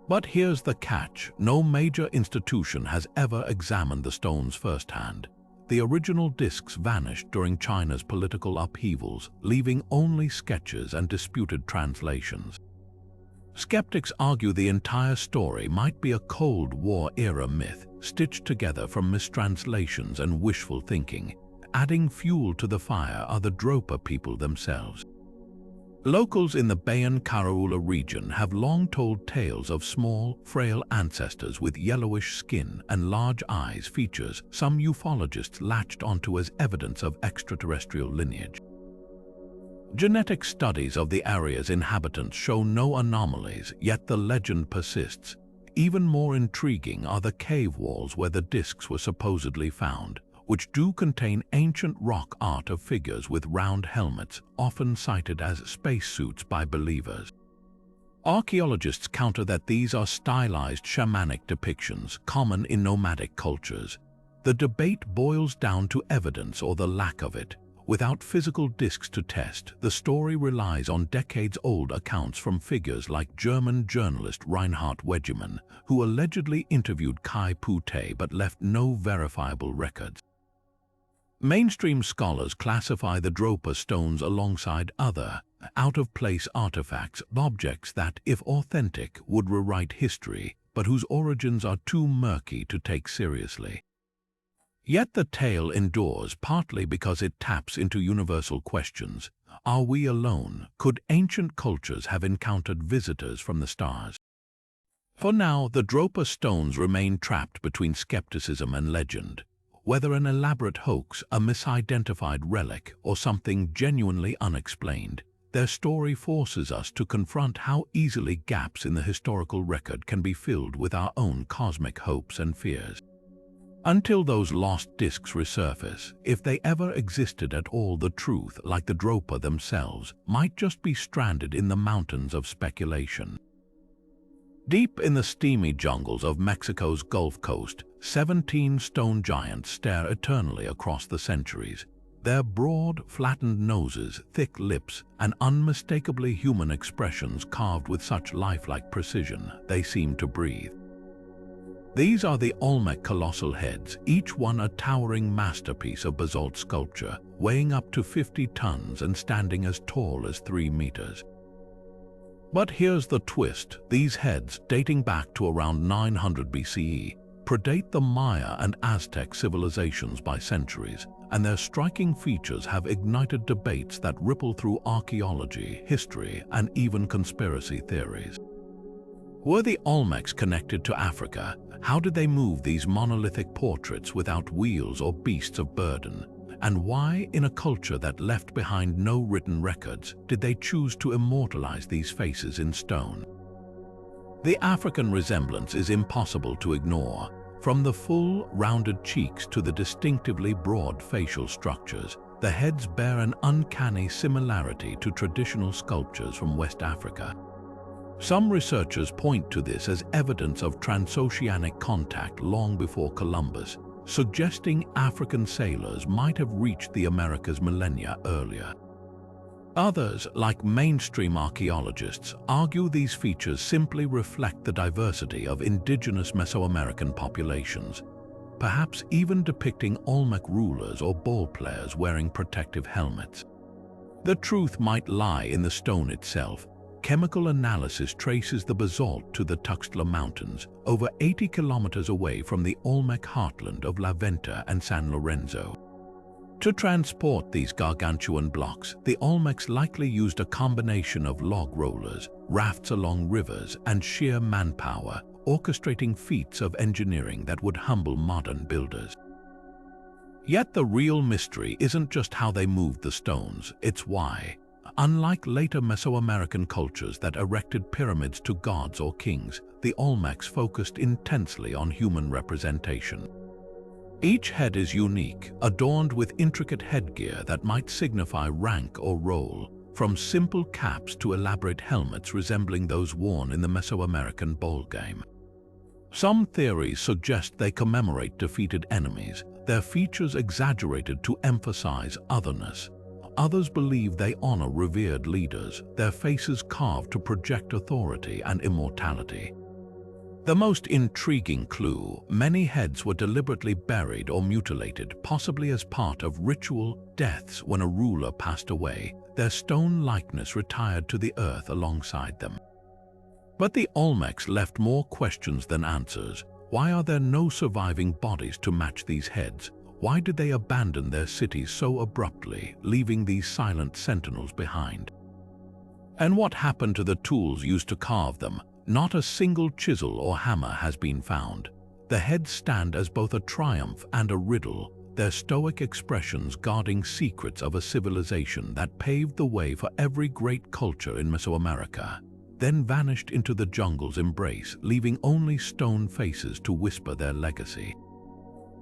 But here's the catch: no major institution has ever examined the stones firsthand. The original discs vanished during China's political upheavals, leaving only sketches and disputed translations. Skeptics argue the entire story might be a Cold War-era myth, stitched together from mistranslations and wishful thinking. Adding fuel to the fire are the Dropa people themselves. Locals in the Bayan Karaula region have long told tales of small, frail ancestors with yellowish skin and large eyes, features some ufologists latched onto as evidence of extraterrestrial lineage. Genetic studies of the area's inhabitants show no anomalies, yet the legend persists. Even more intriguing are the cave walls where the discs were supposedly found, which do contain ancient rock art of figures with round helmets, often cited as spacesuits by believers. Archaeologists counter that these are stylized shamanic depictions common in nomadic cultures. The debate boils down to evidence or the lack of it. Without physical discs to test, the story relies on decades-old accounts from figures like German journalist Reinhard Wegemann, who allegedly interviewed Kai Pu-te but left no verifiable records. Mainstream scholars classify the Dropa stones alongside other, out-of-place artifacts, objects that, if authentic, would rewrite history, but whose origins are too murky to take seriously. Yet the tale endures partly because it taps into universal questions. Are we alone? Could ancient cultures have encountered visitors from the stars? For now, the Dropa stones remain trapped between skepticism and legend. Whether an elaborate hoax, a misidentified relic, or something genuinely unexplained, their story forces us to confront how easily gaps in the historical record can be filled with our own cosmic hopes and fears. Until those lost discs resurface, if they ever existed at all, the truth, like the Dropa themselves, might just be stranded in the mountains of speculation. Deep in the steamy jungles of Mexico's Gulf Coast, 17 stone giants stare eternally across the centuries. Their broad, flattened noses, thick lips, and unmistakably human expressions carved with such lifelike precision they seem to breathe. These are the Olmec colossal heads, each one a towering masterpiece of basalt sculpture, weighing up to 50 tons and standing as tall as 3 meters. But here's the twist. These heads, dating back to around 900 BCE, predate the Maya and Aztec civilizations by centuries, and their striking features have ignited debates that ripple through archaeology, history, and even conspiracy theories. Were the Olmecs connected to Africa? How did they move these monolithic portraits without wheels or beasts of burden? And why, in a culture that left behind no written records, did they choose to immortalize these faces in stone? The African resemblance is impossible to ignore. From the full, rounded cheeks to the distinctively broad facial structures, the heads bear an uncanny similarity to traditional sculptures from West Africa. Some researchers point to this as evidence of transoceanic contact long before Columbus, suggesting African sailors might have reached the Americas millennia earlier. Others, like mainstream archaeologists, argue these features simply reflect the diversity of indigenous Mesoamerican populations, perhaps even depicting Olmec rulers or ball players wearing protective helmets. The truth might lie in the stone itself. Chemical analysis traces the basalt to the Tuxtla Mountains, over 80 kilometers away from the Olmec heartland of La Venta and San Lorenzo. To transport these gargantuan blocks, the Olmecs likely used a combination of log rollers, rafts along rivers, and sheer manpower, orchestrating feats of engineering that would humble modern builders. Yet the real mystery isn't just how they moved the stones, it's why. Unlike later Mesoamerican cultures that erected pyramids to gods or kings, the Olmecs focused intensely on human representation. Each head is unique, adorned with intricate headgear that might signify rank or role, from simple caps to elaborate helmets resembling those worn in the Mesoamerican bowl game. Some theories suggest they commemorate defeated enemies, their features exaggerated to emphasize otherness. Others believe they honor revered leaders, their faces carved to project authority and immortality. The most intriguing clue: many heads were deliberately buried or mutilated, possibly as part of ritual deaths. When a ruler passed away, their stone likeness retired to the earth alongside them. But the Olmecs left more questions than answers. Why are there no surviving bodies to match these heads? Why did they abandon their cities so abruptly, leaving these silent sentinels behind? And what happened to the tools used to carve them? Not a single chisel or hammer has been found. The heads stand as both a triumph and a riddle, their stoic expressions guarding secrets of a civilization that paved the way for every great culture in Mesoamerica, then vanished into the jungle's embrace, leaving only stone faces to whisper their legacy.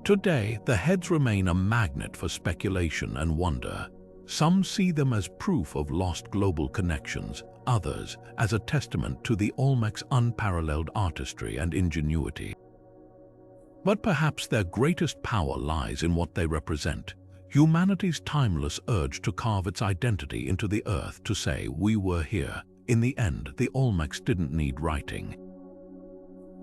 Today, the heads remain a magnet for speculation and wonder. Some see them as proof of lost global connections, others as a testament to the Olmecs' unparalleled artistry and ingenuity. But perhaps their greatest power lies in what they represent: humanity's timeless urge to carve its identity into the earth, to say, "We were here." In the end, the Olmecs didn't need writing.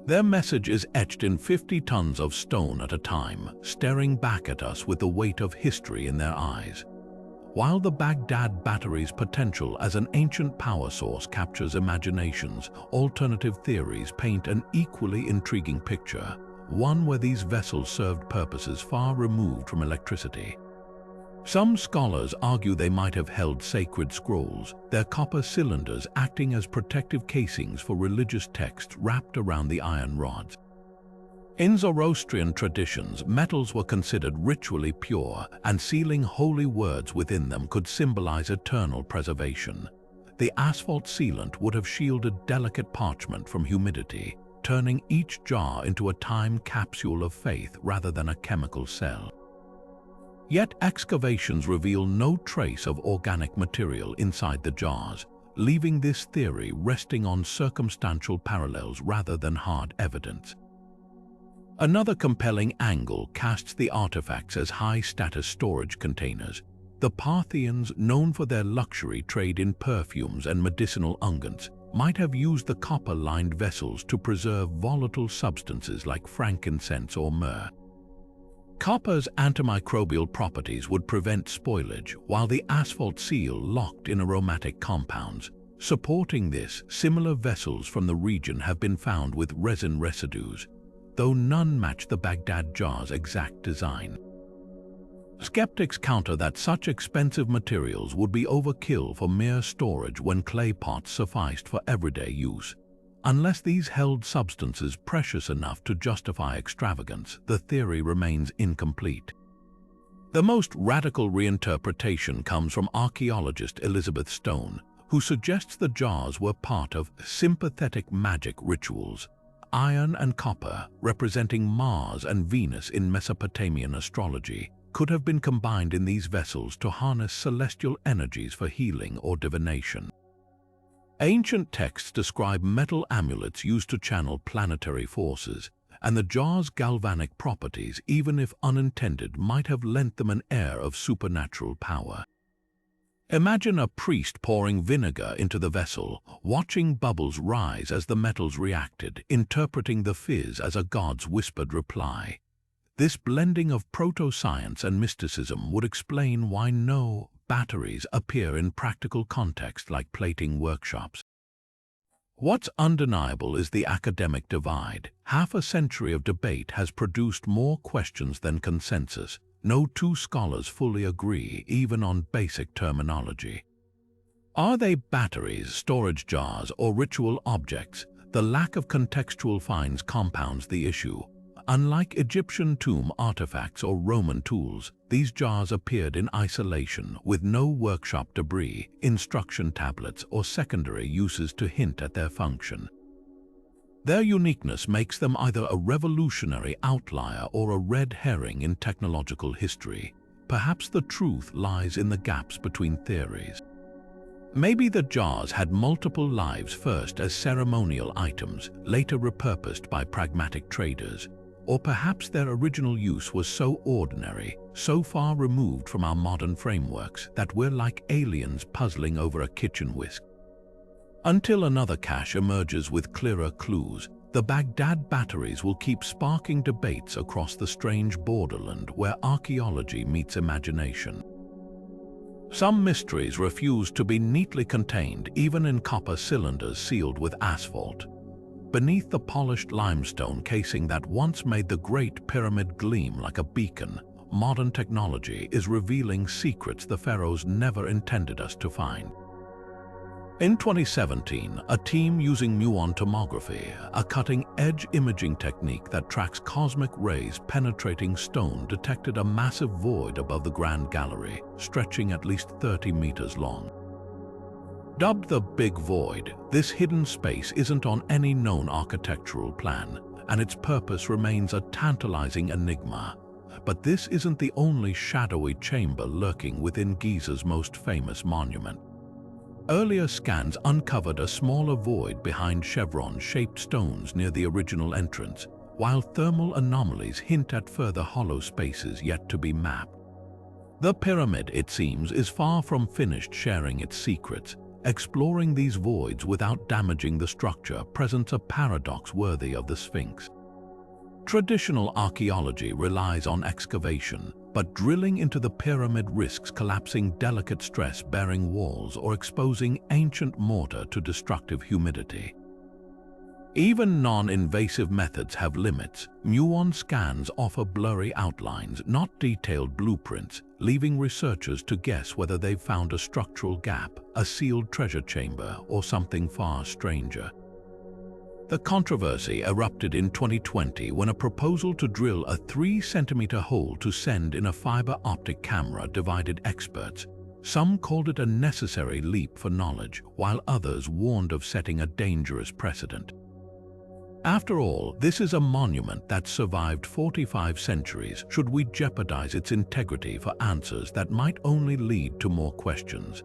Their message is etched in 50 tons of stone at a time, staring back at us with the weight of history in their eyes. While the Baghdad Battery's potential as an ancient power source captures imaginations, alternative theories paint an equally intriguing picture, one where these vessels served purposes far removed from electricity. Some scholars argue they might have held sacred scrolls, their copper cylinders acting as protective casings for religious texts wrapped around the iron rods. In Zoroastrian traditions, metals were considered ritually pure, and sealing holy words within them could symbolize eternal preservation. The asphalt sealant would have shielded delicate parchment from humidity, turning each jar into a time capsule of faith rather than a chemical cell. Yet excavations reveal no trace of organic material inside the jars, leaving this theory resting on circumstantial parallels rather than hard evidence. Another compelling angle casts the artifacts as high-status storage containers. The Parthians, known for their luxury trade in perfumes and medicinal unguents, might have used the copper-lined vessels to preserve volatile substances like frankincense or myrrh. Copper's antimicrobial properties would prevent spoilage, while the asphalt seal locked in aromatic compounds. Supporting this, similar vessels from the region have been found with resin residues, though none match the Baghdad jar's exact design. Skeptics counter that such expensive materials would be overkill for mere storage when clay pots sufficed for everyday use. Unless these held substances precious enough to justify extravagance, the theory remains incomplete. The most radical reinterpretation comes from archaeologist Elizabeth Stone, who suggests the jars were part of sympathetic magic rituals. Iron and copper, representing Mars and Venus in Mesopotamian astrology, could have been combined in these vessels to harness celestial energies for healing or divination. Ancient texts describe metal amulets used to channel planetary forces, and the jar's galvanic properties, even if unintended, might have lent them an air of supernatural power. Imagine a priest pouring vinegar into the vessel, watching bubbles rise as the metals reacted, interpreting the fizz as a god's whispered reply. This blending of proto-science and mysticism would explain why no batteries appear in practical context like plating workshops. What's undeniable is the academic divide. Half a century of debate has produced more questions than consensus. No two scholars fully agree, even on basic terminology. Are they batteries, storage jars, or ritual objects? The lack of contextual finds compounds the issue. Unlike Egyptian tomb artifacts or Roman tools, these jars appeared in isolation with no workshop debris, instruction tablets, or secondary uses to hint at their function. Their uniqueness makes them either a revolutionary outlier or a red herring in technological history. Perhaps the truth lies in the gaps between theories. Maybe the jars had multiple lives, first as ceremonial items, later repurposed by pragmatic traders. Or perhaps their original use was so ordinary, so far removed from our modern frameworks, that we're like aliens puzzling over a kitchen whisk. Until another cache emerges with clearer clues, the Baghdad batteries will keep sparking debates across the strange borderland where archaeology meets imagination. Some mysteries refuse to be neatly contained, even in copper cylinders sealed with asphalt. Beneath the polished limestone casing that once made the Great Pyramid gleam like a beacon, modern technology is revealing secrets the pharaohs never intended us to find. In 2017, a team using muon tomography, a cutting-edge imaging technique that tracks cosmic rays penetrating stone, detected a massive void above the Grand Gallery, stretching at least 30 meters long. Dubbed the Big Void, this hidden space isn't on any known architectural plan, and its purpose remains a tantalizing enigma. But this isn't the only shadowy chamber lurking within Giza's most famous monument. Earlier scans uncovered a smaller void behind chevron-shaped stones near the original entrance, while thermal anomalies hint at further hollow spaces yet to be mapped. The pyramid, it seems, is far from finished sharing its secrets. Exploring these voids without damaging the structure presents a paradox worthy of the Sphinx. Traditional archaeology relies on excavation, but drilling into the pyramid risks collapsing delicate stress-bearing walls or exposing ancient mortar to destructive humidity. Even non-invasive methods have limits. Muon scans offer blurry outlines, not detailed blueprints, leaving researchers to guess whether they've found a structural gap, a sealed treasure chamber, or something far stranger. The controversy erupted in 2020 when a proposal to drill a 3-centimeter hole to send in a fiber optic camera divided experts. Some called it a necessary leap for knowledge, while others warned of setting a dangerous precedent. After all, this is a monument that survived 45 centuries. Should we jeopardize its integrity for answers that might only lead to more questions?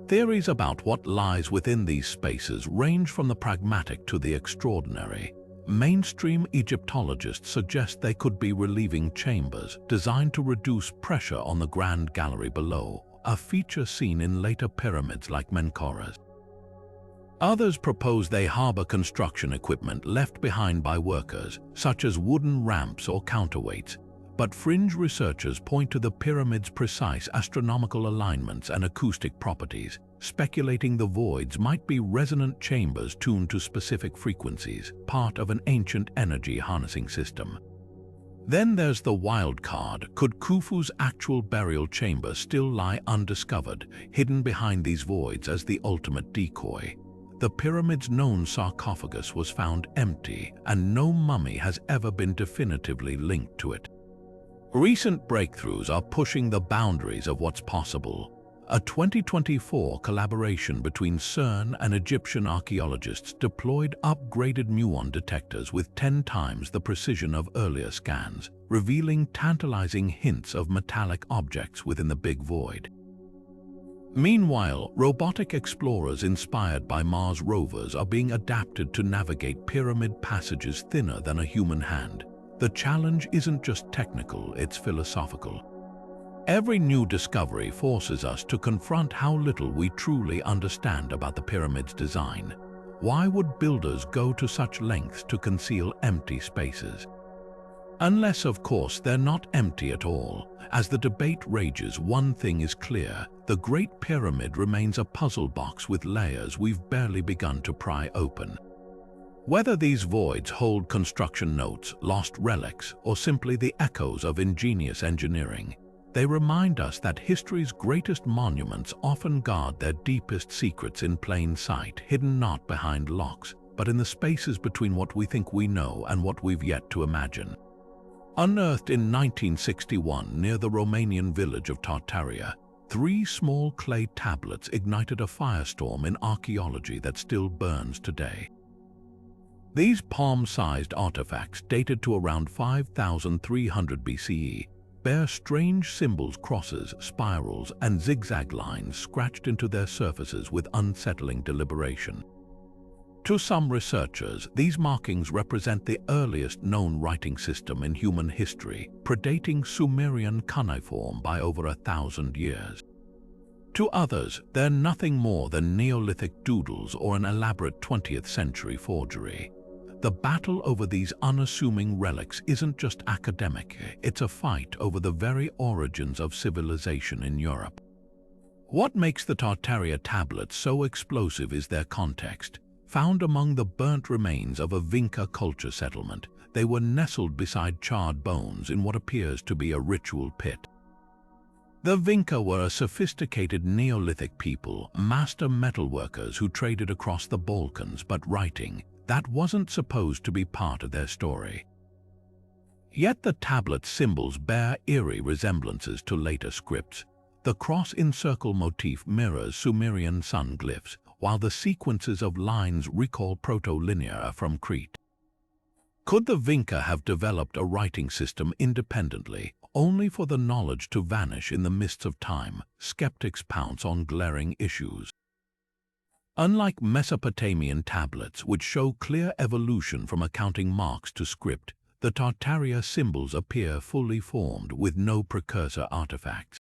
Theories about what lies within these spaces range from the pragmatic to the extraordinary. Mainstream Egyptologists suggest they could be relieving chambers designed to reduce pressure on the Grand Gallery below, a feature seen in later pyramids like Menkaura's. Others propose they harbor construction equipment left behind by workers, such as wooden ramps or counterweights, but fringe researchers point to the pyramid's precise astronomical alignments and acoustic properties, speculating the voids might be resonant chambers tuned to specific frequencies, part of an ancient energy harnessing system. Then there's the wild card: could Khufu's actual burial chamber still lie undiscovered, hidden behind these voids as the ultimate decoy? The pyramid's known sarcophagus was found empty, and no mummy has ever been definitively linked to it. Recent breakthroughs are pushing the boundaries of what's possible. A 2024 collaboration between CERN and Egyptian archaeologists deployed upgraded muon detectors with 10 times the precision of earlier scans, revealing tantalizing hints of metallic objects within the Big Void. Meanwhile, robotic explorers inspired by Mars rovers are being adapted to navigate pyramid passages thinner than a human hand. The challenge isn't just technical, it's philosophical. Every new discovery forces us to confront how little we truly understand about the pyramid's design. Why would builders go to such lengths to conceal empty spaces? Unless, of course, they're not empty at all. As the debate rages, one thing is clear: the Great Pyramid remains a puzzle box with layers we've barely begun to pry open. Whether these voids hold construction notes, lost relics, or simply the echoes of ingenious engineering, they remind us that history's greatest monuments often guard their deepest secrets in plain sight, hidden not behind locks, but in the spaces between what we think we know and what we've yet to imagine. Unearthed in 1961 near the Romanian village of Tartaria, 3 small clay tablets ignited a firestorm in archaeology that still burns today. These palm-sized artifacts, dated to around 5,300 BCE, bear strange symbols, crosses, spirals, and zigzag lines scratched into their surfaces with unsettling deliberation. To some researchers, these markings represent the earliest known writing system in human history, predating Sumerian cuneiform by over 1,000 years. To others, they're nothing more than Neolithic doodles or an elaborate 20th century forgery. The battle over these unassuming relics isn't just academic, it's a fight over the very origins of civilization in Europe. What makes the Tartaria tablets so explosive is their context. Found among the burnt remains of a Vinca culture settlement, they were nestled beside charred bones in what appears to be a ritual pit. The Vinca were a sophisticated Neolithic people, master metalworkers who traded across the Balkans, but writing, that wasn't supposed to be part of their story. Yet the tablet symbols bear eerie resemblances to later scripts. The cross-in-circle motif mirrors Sumerian sun glyphs, while the sequences of lines recall proto-linear from Crete. Could the Vinca have developed a writing system independently, only for the knowledge to vanish in the mists of time? Skeptics pounce on glaring issues. Unlike Mesopotamian tablets, which show clear evolution from accounting marks to script, the Tartaria symbols appear fully formed with no precursor artifacts.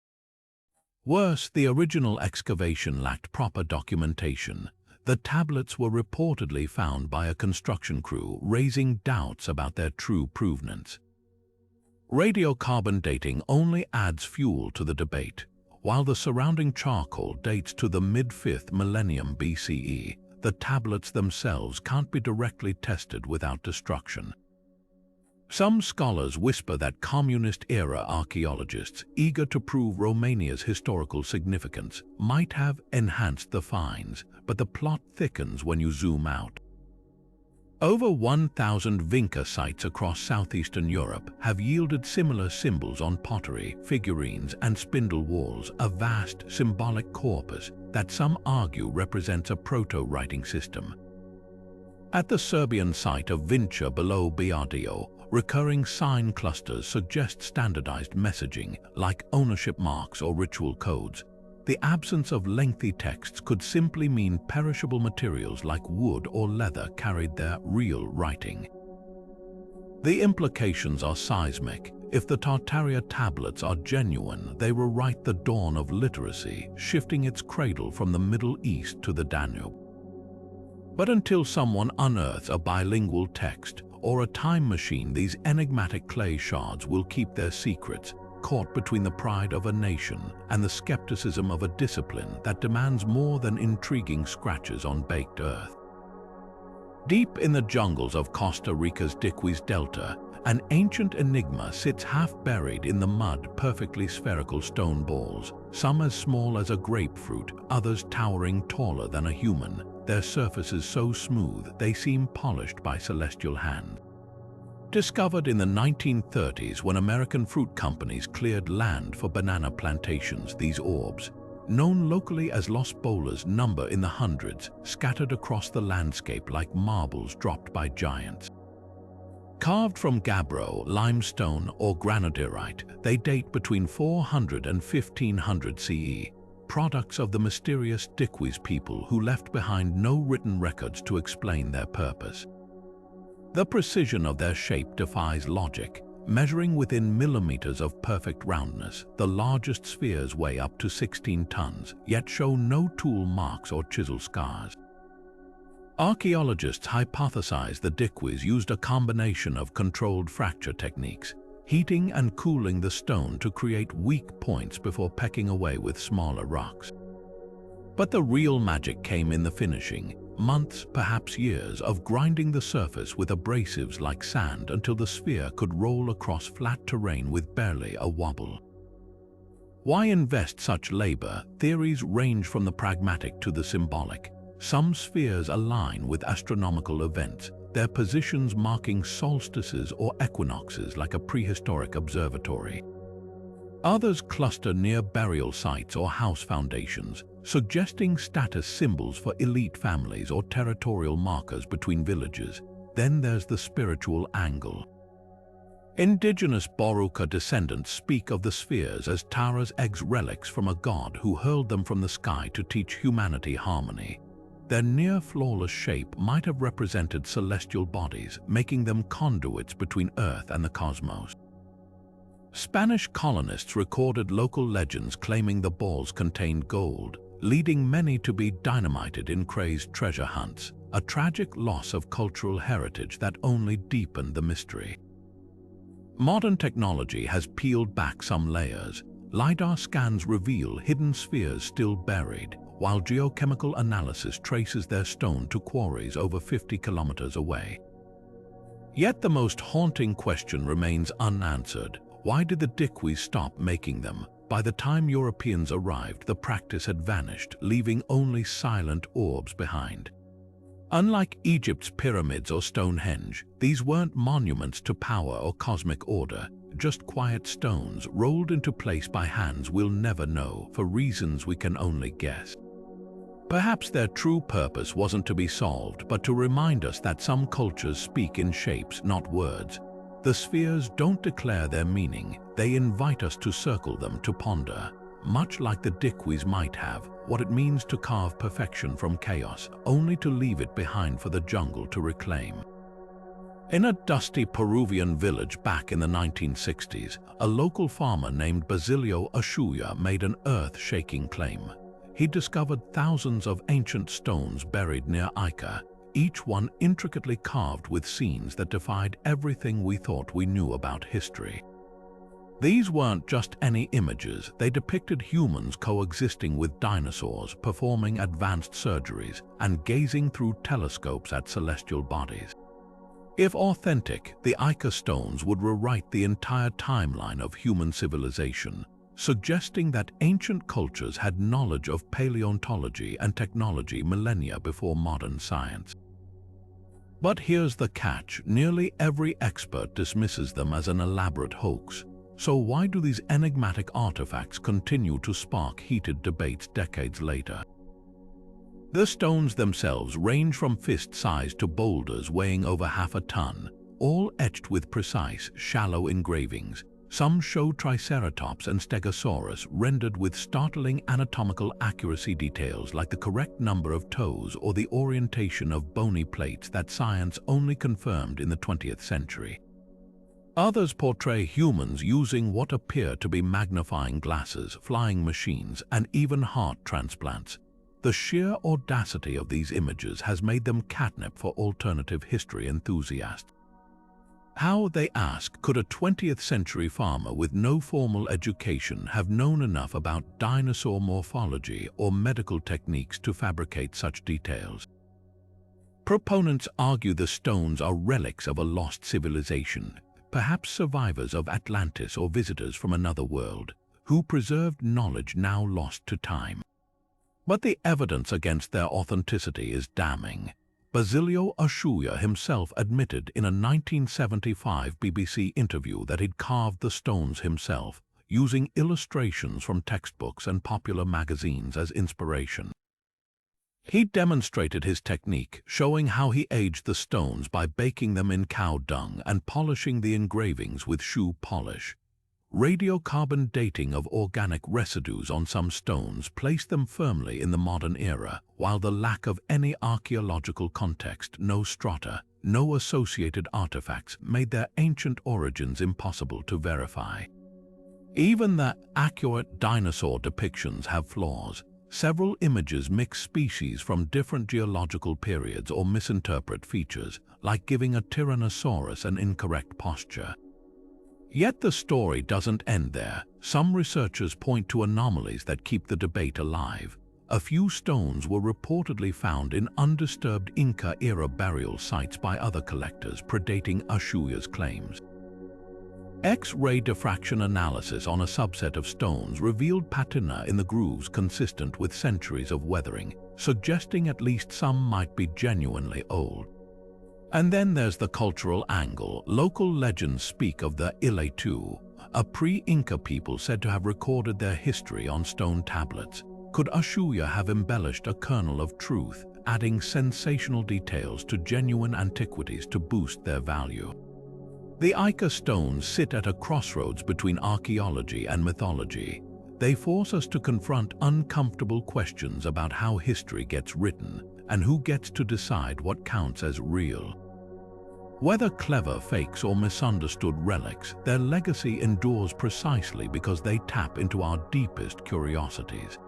Worse, the original excavation lacked proper documentation. The tablets were reportedly found by a construction crew, raising doubts about their true provenance. Radiocarbon dating only adds fuel to the debate. While the surrounding charcoal dates to the mid-5th millennium BCE, the tablets themselves can't be directly tested without destruction. Some scholars whisper that communist-era archaeologists, eager to prove Romania's historical significance, might have enhanced the finds, but the plot thickens when you zoom out. Over 1,000 Vinca sites across southeastern Europe have yielded similar symbols on pottery, figurines, and spindle walls, a vast symbolic corpus that some argue represents a proto-writing system. At the Serbian site of Vinča below Biardio, recurring sign clusters suggest standardized messaging like ownership marks or ritual codes. The absence of lengthy texts could simply mean perishable materials like wood or leather carried their real writing. The implications are seismic. If the Tartaria tablets are genuine, they rewrite the dawn of literacy, shifting its cradle from the Middle East to the Danube. But until someone unearths a bilingual text or a time machine, these enigmatic clay shards will keep their secrets, caught between the pride of a nation and the skepticism of a discipline that demands more than intriguing scratches on baked earth. Deep in the jungles of Costa Rica's Diquis Delta, an ancient enigma sits half-buried in the mud, perfectly spherical stone balls, some as small as a grapefruit, others towering taller than a human, their surfaces so smooth they seem polished by celestial hand. Discovered in the 1930s when American fruit companies cleared land for banana plantations, these orbs, known locally as Los Bolas, number in the hundreds, scattered across the landscape like marbles dropped by giants. Carved from gabbro, limestone, or granodiorite, they date between 400 and 1500 CE, products of the mysterious Diquis people who left behind no written records to explain their purpose. The precision of their shape defies logic. Measuring within millimeters of perfect roundness, the largest spheres weigh up to 16 tons, yet show no tool marks or chisel scars. Archaeologists hypothesize the Diquis used a combination of controlled fracture techniques, heating and cooling the stone to create weak points before pecking away with smaller rocks. But the real magic came in the finishing. Months, perhaps years, of grinding the surface with abrasives like sand until the sphere could roll across flat terrain with barely a wobble. Why invest such labor? Theories range from the pragmatic to the symbolic. Some spheres align with astronomical events, their positions marking solstices or equinoxes like a prehistoric observatory. Others cluster near burial sites or house foundations, suggesting status symbols for elite families or territorial markers between villages. Then there's the spiritual angle. Indigenous Boruca descendants speak of the spheres as Tara's eggs, relics from a god who hurled them from the sky to teach humanity harmony. Their near-flawless shape might have represented celestial bodies, making them conduits between Earth and the cosmos. Spanish colonists recorded local legends claiming the balls contained gold, leading many to be dynamited in crazed treasure hunts, a tragic loss of cultural heritage that only deepened the mystery. Modern technology has peeled back some layers. LiDAR scans reveal hidden spheres still buried, while geochemical analysis traces their stone to quarries over 50 kilometers away. Yet the most haunting question remains unanswered. Why did the Diquis stop making them? By the time Europeans arrived, the practice had vanished, leaving only silent orbs behind. Unlike Egypt's pyramids or Stonehenge, these weren't monuments to power or cosmic order, just quiet stones rolled into place by hands we'll never know, for reasons we can only guess. Perhaps their true purpose wasn't to be solved, but to remind us that some cultures speak in shapes, not words. The spheres don't declare their meaning, they invite us to circle them, to ponder, much like the Diquis might have, what it means to carve perfection from chaos, only to leave it behind for the jungle to reclaim. In a dusty Peruvian village back in the 1960s, a local farmer named Basilio Ushuaia made an earth-shaking claim. He discovered thousands of ancient stones buried near Ica, each one intricately carved with scenes that defied everything we thought we knew about history. These weren't just any images, they depicted humans coexisting with dinosaurs, performing advanced surgeries, and gazing through telescopes at celestial bodies. If authentic, the Ica stones would rewrite the entire timeline of human civilization, suggesting that ancient cultures had knowledge of paleontology and technology millennia before modern science. But here's the catch, nearly every expert dismisses them as an elaborate hoax. So why do these enigmatic artifacts continue to spark heated debates decades later? The stones themselves range from fist size to boulders weighing over half a ton, all etched with precise, shallow engravings. Some show Triceratops and Stegosaurus rendered with startling anatomical accuracy, details like the correct number of toes or the orientation of bony plates that science only confirmed in the 20th century. Others portray humans using what appear to be magnifying glasses, flying machines, and even heart transplants. The sheer audacity of these images has made them catnip for alternative history enthusiasts. How, they ask, could a 20th century farmer with no formal education have known enough about dinosaur morphology or medical techniques to fabricate such details? Proponents argue the stones are relics of a lost civilization, perhaps survivors of Atlantis or visitors from another world, who preserved knowledge now lost to time. But the evidence against their authenticity is damning. Basilio Asciuglia himself admitted in a 1975 BBC interview that he'd carved the stones himself, using illustrations from textbooks and popular magazines as inspiration. He demonstrated his technique, showing how he aged the stones by baking them in cow dung and polishing the engravings with shoe polish. Radiocarbon dating of organic residues on some stones placed them firmly in the modern era, while the lack of any archaeological context, no strata, no associated artifacts, made their ancient origins impossible to verify. Even the accurate dinosaur depictions have flaws. Several images mix species from different geological periods or misinterpret features, like giving a Tyrannosaurus an incorrect posture. Yet the story doesn't end there. Some researchers point to anomalies that keep the debate alive. A few stones were reportedly found in undisturbed Inca-era burial sites by other collectors, predating Asciuglia's claims. X-ray diffraction analysis on a subset of stones revealed patina in the grooves consistent with centuries of weathering, suggesting at least some might be genuinely old. And then there's the cultural angle. Local legends speak of the Iletu, a pre-Inca people said to have recorded their history on stone tablets. Could Asciuglia have embellished a kernel of truth, adding sensational details to genuine antiquities to boost their value? The Ica stones sit at a crossroads between archaeology and mythology. They force us to confront uncomfortable questions about how history gets written and who gets to decide what counts as real. Whether clever fakes or misunderstood relics, their legacy endures precisely because they tap into our deepest curiosities.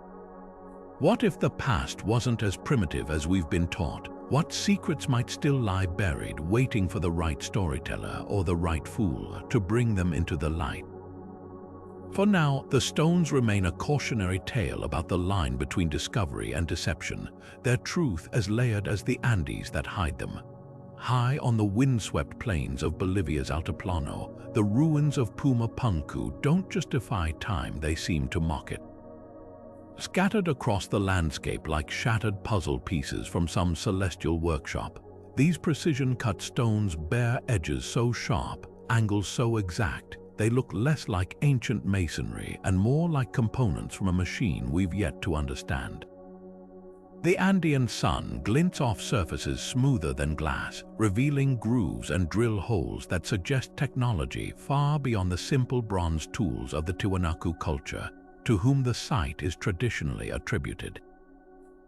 What if the past wasn't as primitive as we've been taught? What secrets might still lie buried, waiting for the right storyteller or the right fool to bring them into the light? For now, the stones remain a cautionary tale about the line between discovery and deception, their truth as layered as the Andes that hide them. High on the windswept plains of Bolivia's Altiplano, the ruins of Puma Punku don't just defy time, they seem to mock it. Scattered across the landscape like shattered puzzle pieces from some celestial workshop, these precision-cut stones bear edges so sharp, angles so exact, they look less like ancient masonry and more like components from a machine we've yet to understand. The Andean sun glints off surfaces smoother than glass, revealing grooves and drill holes that suggest technology far beyond the simple bronze tools of the Tiwanaku culture, to whom the site is traditionally attributed.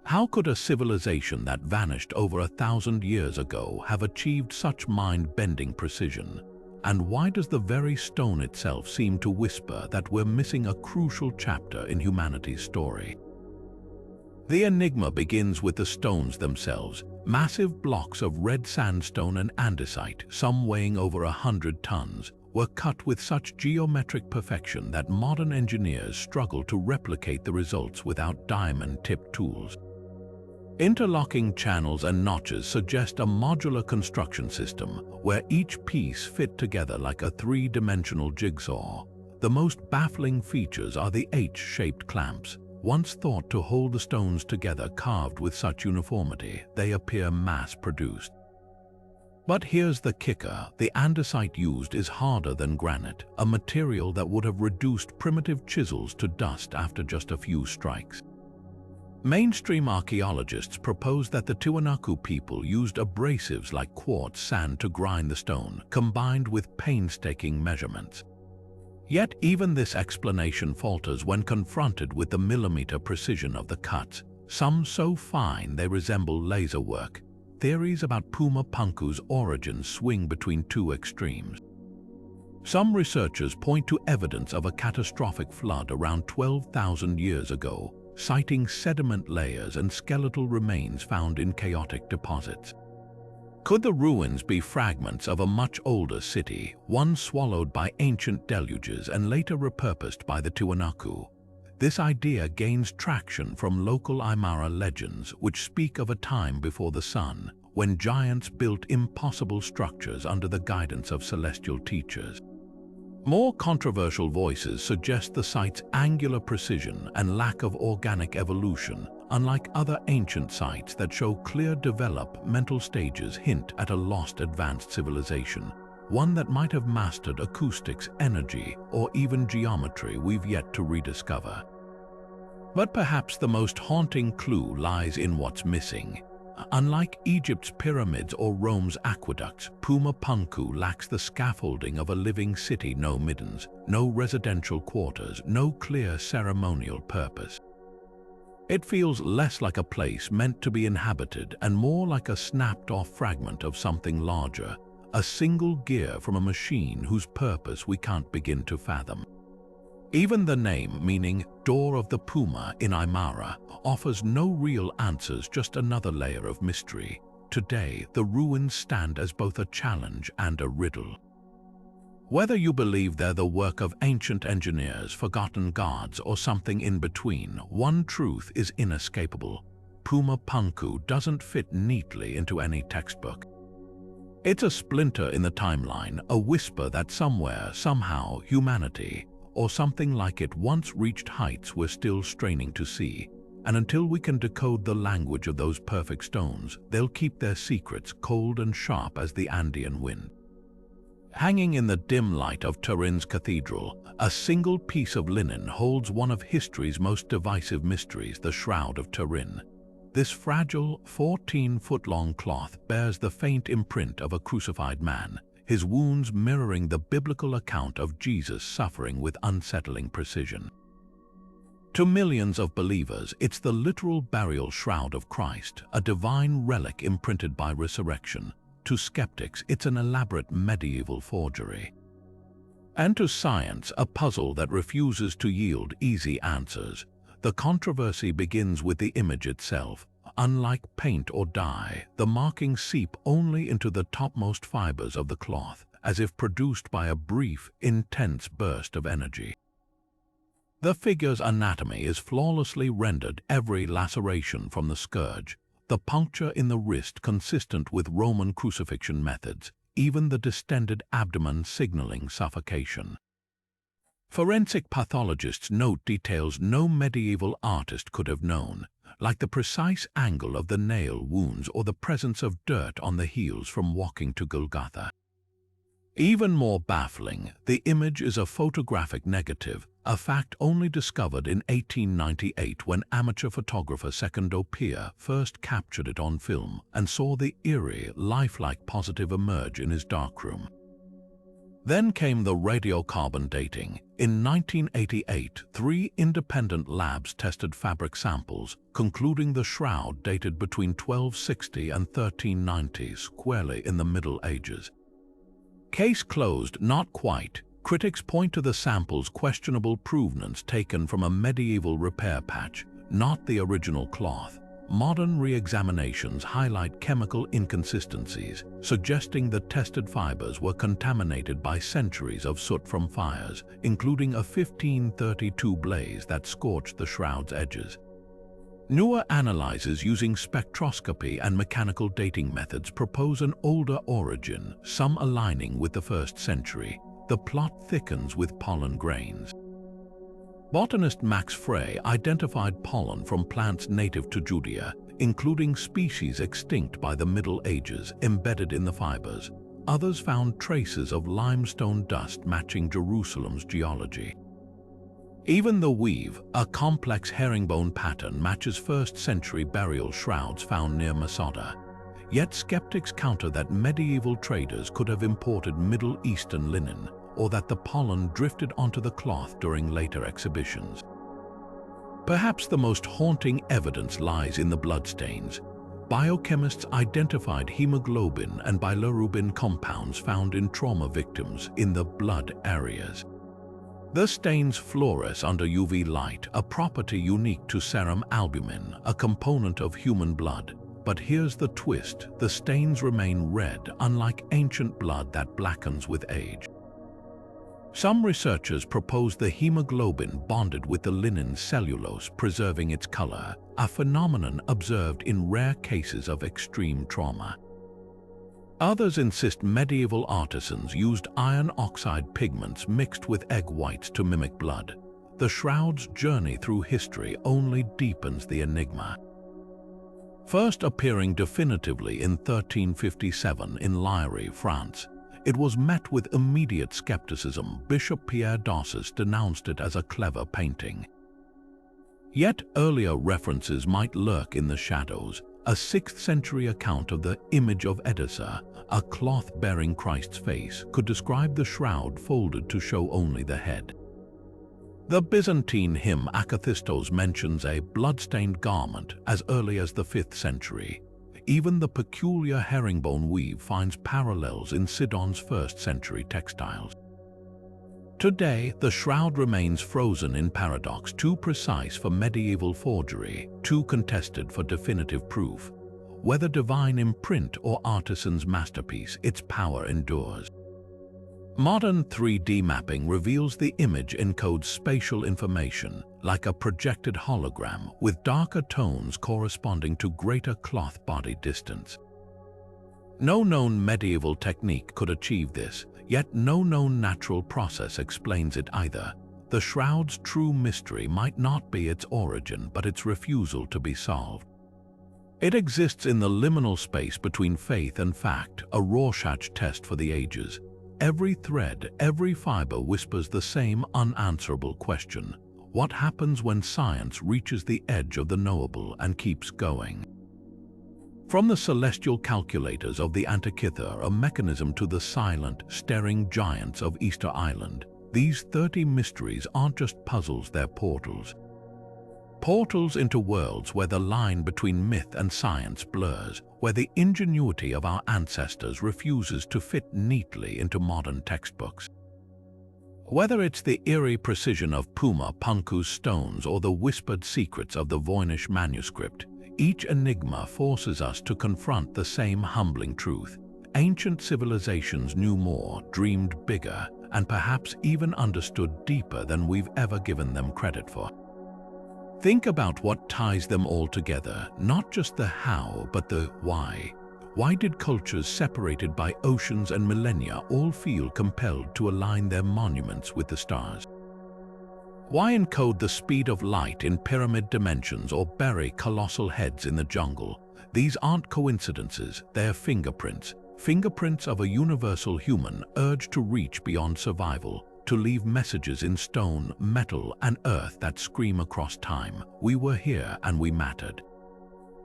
How could a civilization that vanished over 1,000 years ago have achieved such mind-bending precision? And why does the very stone itself seem to whisper that we're missing a crucial chapter in humanity's story? The enigma begins with the stones themselves, massive blocks of red sandstone and andesite, some weighing over 100 tons, were cut with such geometric perfection that modern engineers struggle to replicate the results without diamond-tipped tools. Interlocking channels and notches suggest a modular construction system where each piece fit together like a three-dimensional jigsaw. The most baffling features are the H-shaped clamps. Once thought to hold the stones together, carved with such uniformity, they appear mass-produced. But here's the kicker: the andesite used is harder than granite, a material that would have reduced primitive chisels to dust after just a few strikes. Mainstream archaeologists propose that the Tiwanaku people used abrasives like quartz sand to grind the stone, combined with painstaking measurements. Yet even this explanation falters when confronted with the millimeter precision of the cuts, some so fine they resemble laser work. Theories about Puma Punku's origins swing between two extremes. Some researchers point to evidence of a catastrophic flood around 12,000 years ago, citing sediment layers and skeletal remains found in chaotic deposits. Could the ruins be fragments of a much older city, one swallowed by ancient deluges and later repurposed by the Tiwanaku? This idea gains traction from local Aymara legends, which speak of a time before the sun, when giants built impossible structures under the guidance of celestial teachers. More controversial voices suggest the site's angular precision and lack of organic evolution, unlike other ancient sites that show clear developmental stages, hint at a lost advanced civilization, one that might have mastered acoustics, energy, or even geometry we've yet to rediscover. But perhaps the most haunting clue lies in what's missing. Unlike Egypt's pyramids or Rome's aqueducts, Puma Punku lacks the scaffolding of a living city: no middens, no residential quarters, no clear ceremonial purpose. It feels less like a place meant to be inhabited and more like a snapped-off fragment of something larger, a single gear from a machine whose purpose we can't begin to fathom. Even the name, meaning Door of the Puma in Aymara, offers no real answers, just another layer of mystery. Today, the ruins stand as both a challenge and a riddle. Whether you believe they're the work of ancient engineers, forgotten gods, or something in between, one truth is inescapable: Puma Punku doesn't fit neatly into any textbook. It's a splinter in the timeline, a whisper that somewhere, somehow, humanity, or something like it, once reached heights we're still straining to see. And until we can decode the language of those perfect stones, they'll keep their secrets cold and sharp as the Andean wind. Hanging in the dim light of Turin's cathedral, a single piece of linen holds one of history's most divisive mysteries: the Shroud of Turin. This fragile, 14-foot-long cloth bears the faint imprint of a crucified man, his wounds mirroring the biblical account of Jesus' suffering with unsettling precision. To millions of believers, it's the literal burial shroud of Christ, a divine relic imprinted by resurrection. To skeptics, it's an elaborate medieval forgery. And to science, a puzzle that refuses to yield easy answers. The controversy begins with the image itself. Unlike paint or dye, the markings seep only into the topmost fibers of the cloth, as if produced by a brief, intense burst of energy. The figure's anatomy is flawlessly rendered: every laceration from the scourge, the puncture in the wrist consistent with Roman crucifixion methods, even the distended abdomen signaling suffocation. Forensic pathologists note details no medieval artist could have known, like the precise angle of the nail wounds or the presence of dirt on the heels from walking to Golgotha. Even more baffling, the image is a photographic negative, a fact only discovered in 1898 when amateur photographer Secondo Pia first captured it on film and saw the eerie, lifelike positive emerge in his darkroom. Then came the radiocarbon dating. In 1988, 3 independent labs tested fabric samples, concluding the shroud dated between 1260 and 1390, squarely in the Middle Ages. Case closed? Not quite. Critics point to the sample's questionable provenance, taken from a medieval repair patch, not the original cloth. Modern re-examinations highlight chemical inconsistencies, suggesting the tested fibers were contaminated by centuries of soot from fires, including a 1532 blaze that scorched the shroud's edges. Newer analyses using spectroscopy and mechanical dating methods propose an older origin, some aligning with the 1st century. The plot thickens with pollen grains. Botanist Max Frey identified pollen from plants native to Judea, including species extinct by the Middle Ages, embedded in the fibers. Others found traces of limestone dust matching Jerusalem's geology. Even the weave, a complex herringbone pattern, matches 1st century burial shrouds found near Masada. Yet skeptics counter that medieval traders could have imported Middle Eastern linen, or that the pollen drifted onto the cloth during later exhibitions. Perhaps the most haunting evidence lies in the bloodstains. Biochemists identified hemoglobin and bilirubin compounds found in trauma victims in the blood areas. The stains fluoresce under UV light, a property unique to serum albumin, a component of human blood. But here's the twist: the stains remain red, unlike ancient blood that blackens with age. Some researchers propose the hemoglobin bonded with the linen cellulose, preserving its color, a phenomenon observed in rare cases of extreme trauma. Others insist medieval artisans used iron oxide pigments mixed with egg whites to mimic blood. The shroud's journey through history only deepens the enigma. First appearing definitively in 1357 in Liéry, France, it was met with immediate skepticism. Bishop Pierre d'Ossus denounced it as a clever painting. Yet earlier references might lurk in the shadows. A 6th century account of the image of Edessa, a cloth bearing Christ's face, could describe the shroud folded to show only the head. The Byzantine hymn Akathistos mentions a blood-stained garment as early as the 5th century. Even the peculiar herringbone weave finds parallels in Sidon's 1st century textiles. Today, the shroud remains frozen in paradox, too precise for medieval forgery, too contested for definitive proof. Whether divine imprint or artisan's masterpiece, its power endures. Modern 3D mapping reveals the image encodes spatial information, like a projected hologram, with darker tones corresponding to greater cloth body distance. No known medieval technique could achieve this, yet no known natural process explains it either. The shroud's true mystery might not be its origin, but its refusal to be solved. It exists in the liminal space between faith and fact, a Rorschach test for the ages. Every thread, every fiber whispers the same unanswerable question: what happens when science reaches the edge of the knowable and keeps going? From the celestial calculators of the Antikythera Mechanism to the silent, staring giants of Easter Island, these 30 mysteries aren't just puzzles, they're portals. Portals into worlds where the line between myth and science blurs, where the ingenuity of our ancestors refuses to fit neatly into modern textbooks. Whether it's the eerie precision of Puma Punku's stones or the whispered secrets of the Voynich Manuscript, each enigma forces us to confront the same humbling truth. Ancient civilizations knew more, dreamed bigger, and perhaps even understood deeper than we've ever given them credit for. Think about what ties them all together, not just the how, but the why. Why did cultures separated by oceans and millennia all feel compelled to align their monuments with the stars? Why encode the speed of light in pyramid dimensions or bury colossal heads in the jungle? These aren't coincidences, they're fingerprints. Fingerprints of a universal human urge to reach beyond survival, to leave messages in stone, metal, and earth that scream across time. We were here and we mattered.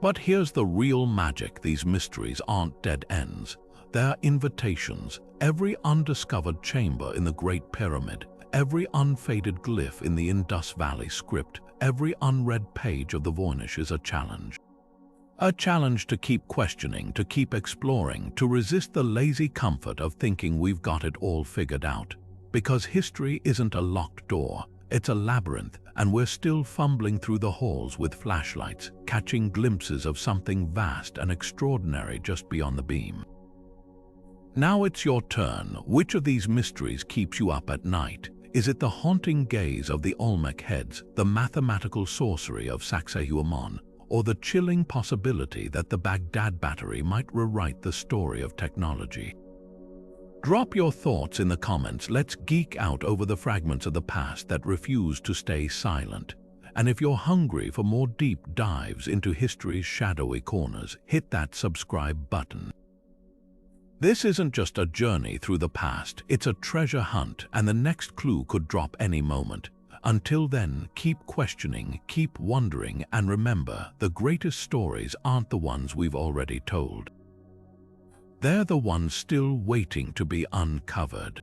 But here's the real magic: these mysteries aren't dead ends. They're invitations. Every undiscovered chamber in the Great Pyramid, every unfaded glyph in the Indus Valley script, every unread page of the Voynich is a challenge. A challenge to keep questioning, to keep exploring, to resist the lazy comfort of thinking we've got it all figured out. Because history isn't a locked door, it's a labyrinth, and we're still fumbling through the halls with flashlights, catching glimpses of something vast and extraordinary just beyond the beam. Now it's your turn. Which of these mysteries keeps you up at night? Is it the haunting gaze of the Olmec heads, the mathematical sorcery of Sacsayhuamán, or the chilling possibility that the Baghdad Battery might rewrite the story of technology? Drop your thoughts in the comments. Let's geek out over the fragments of the past that refuse to stay silent. And if you're hungry for more deep dives into history's shadowy corners, hit that subscribe button. This isn't just a journey through the past, it's a treasure hunt, and the next clue could drop any moment. Until then, keep questioning, keep wondering, and remember, the greatest stories aren't the ones we've already told. They're the ones still waiting to be uncovered.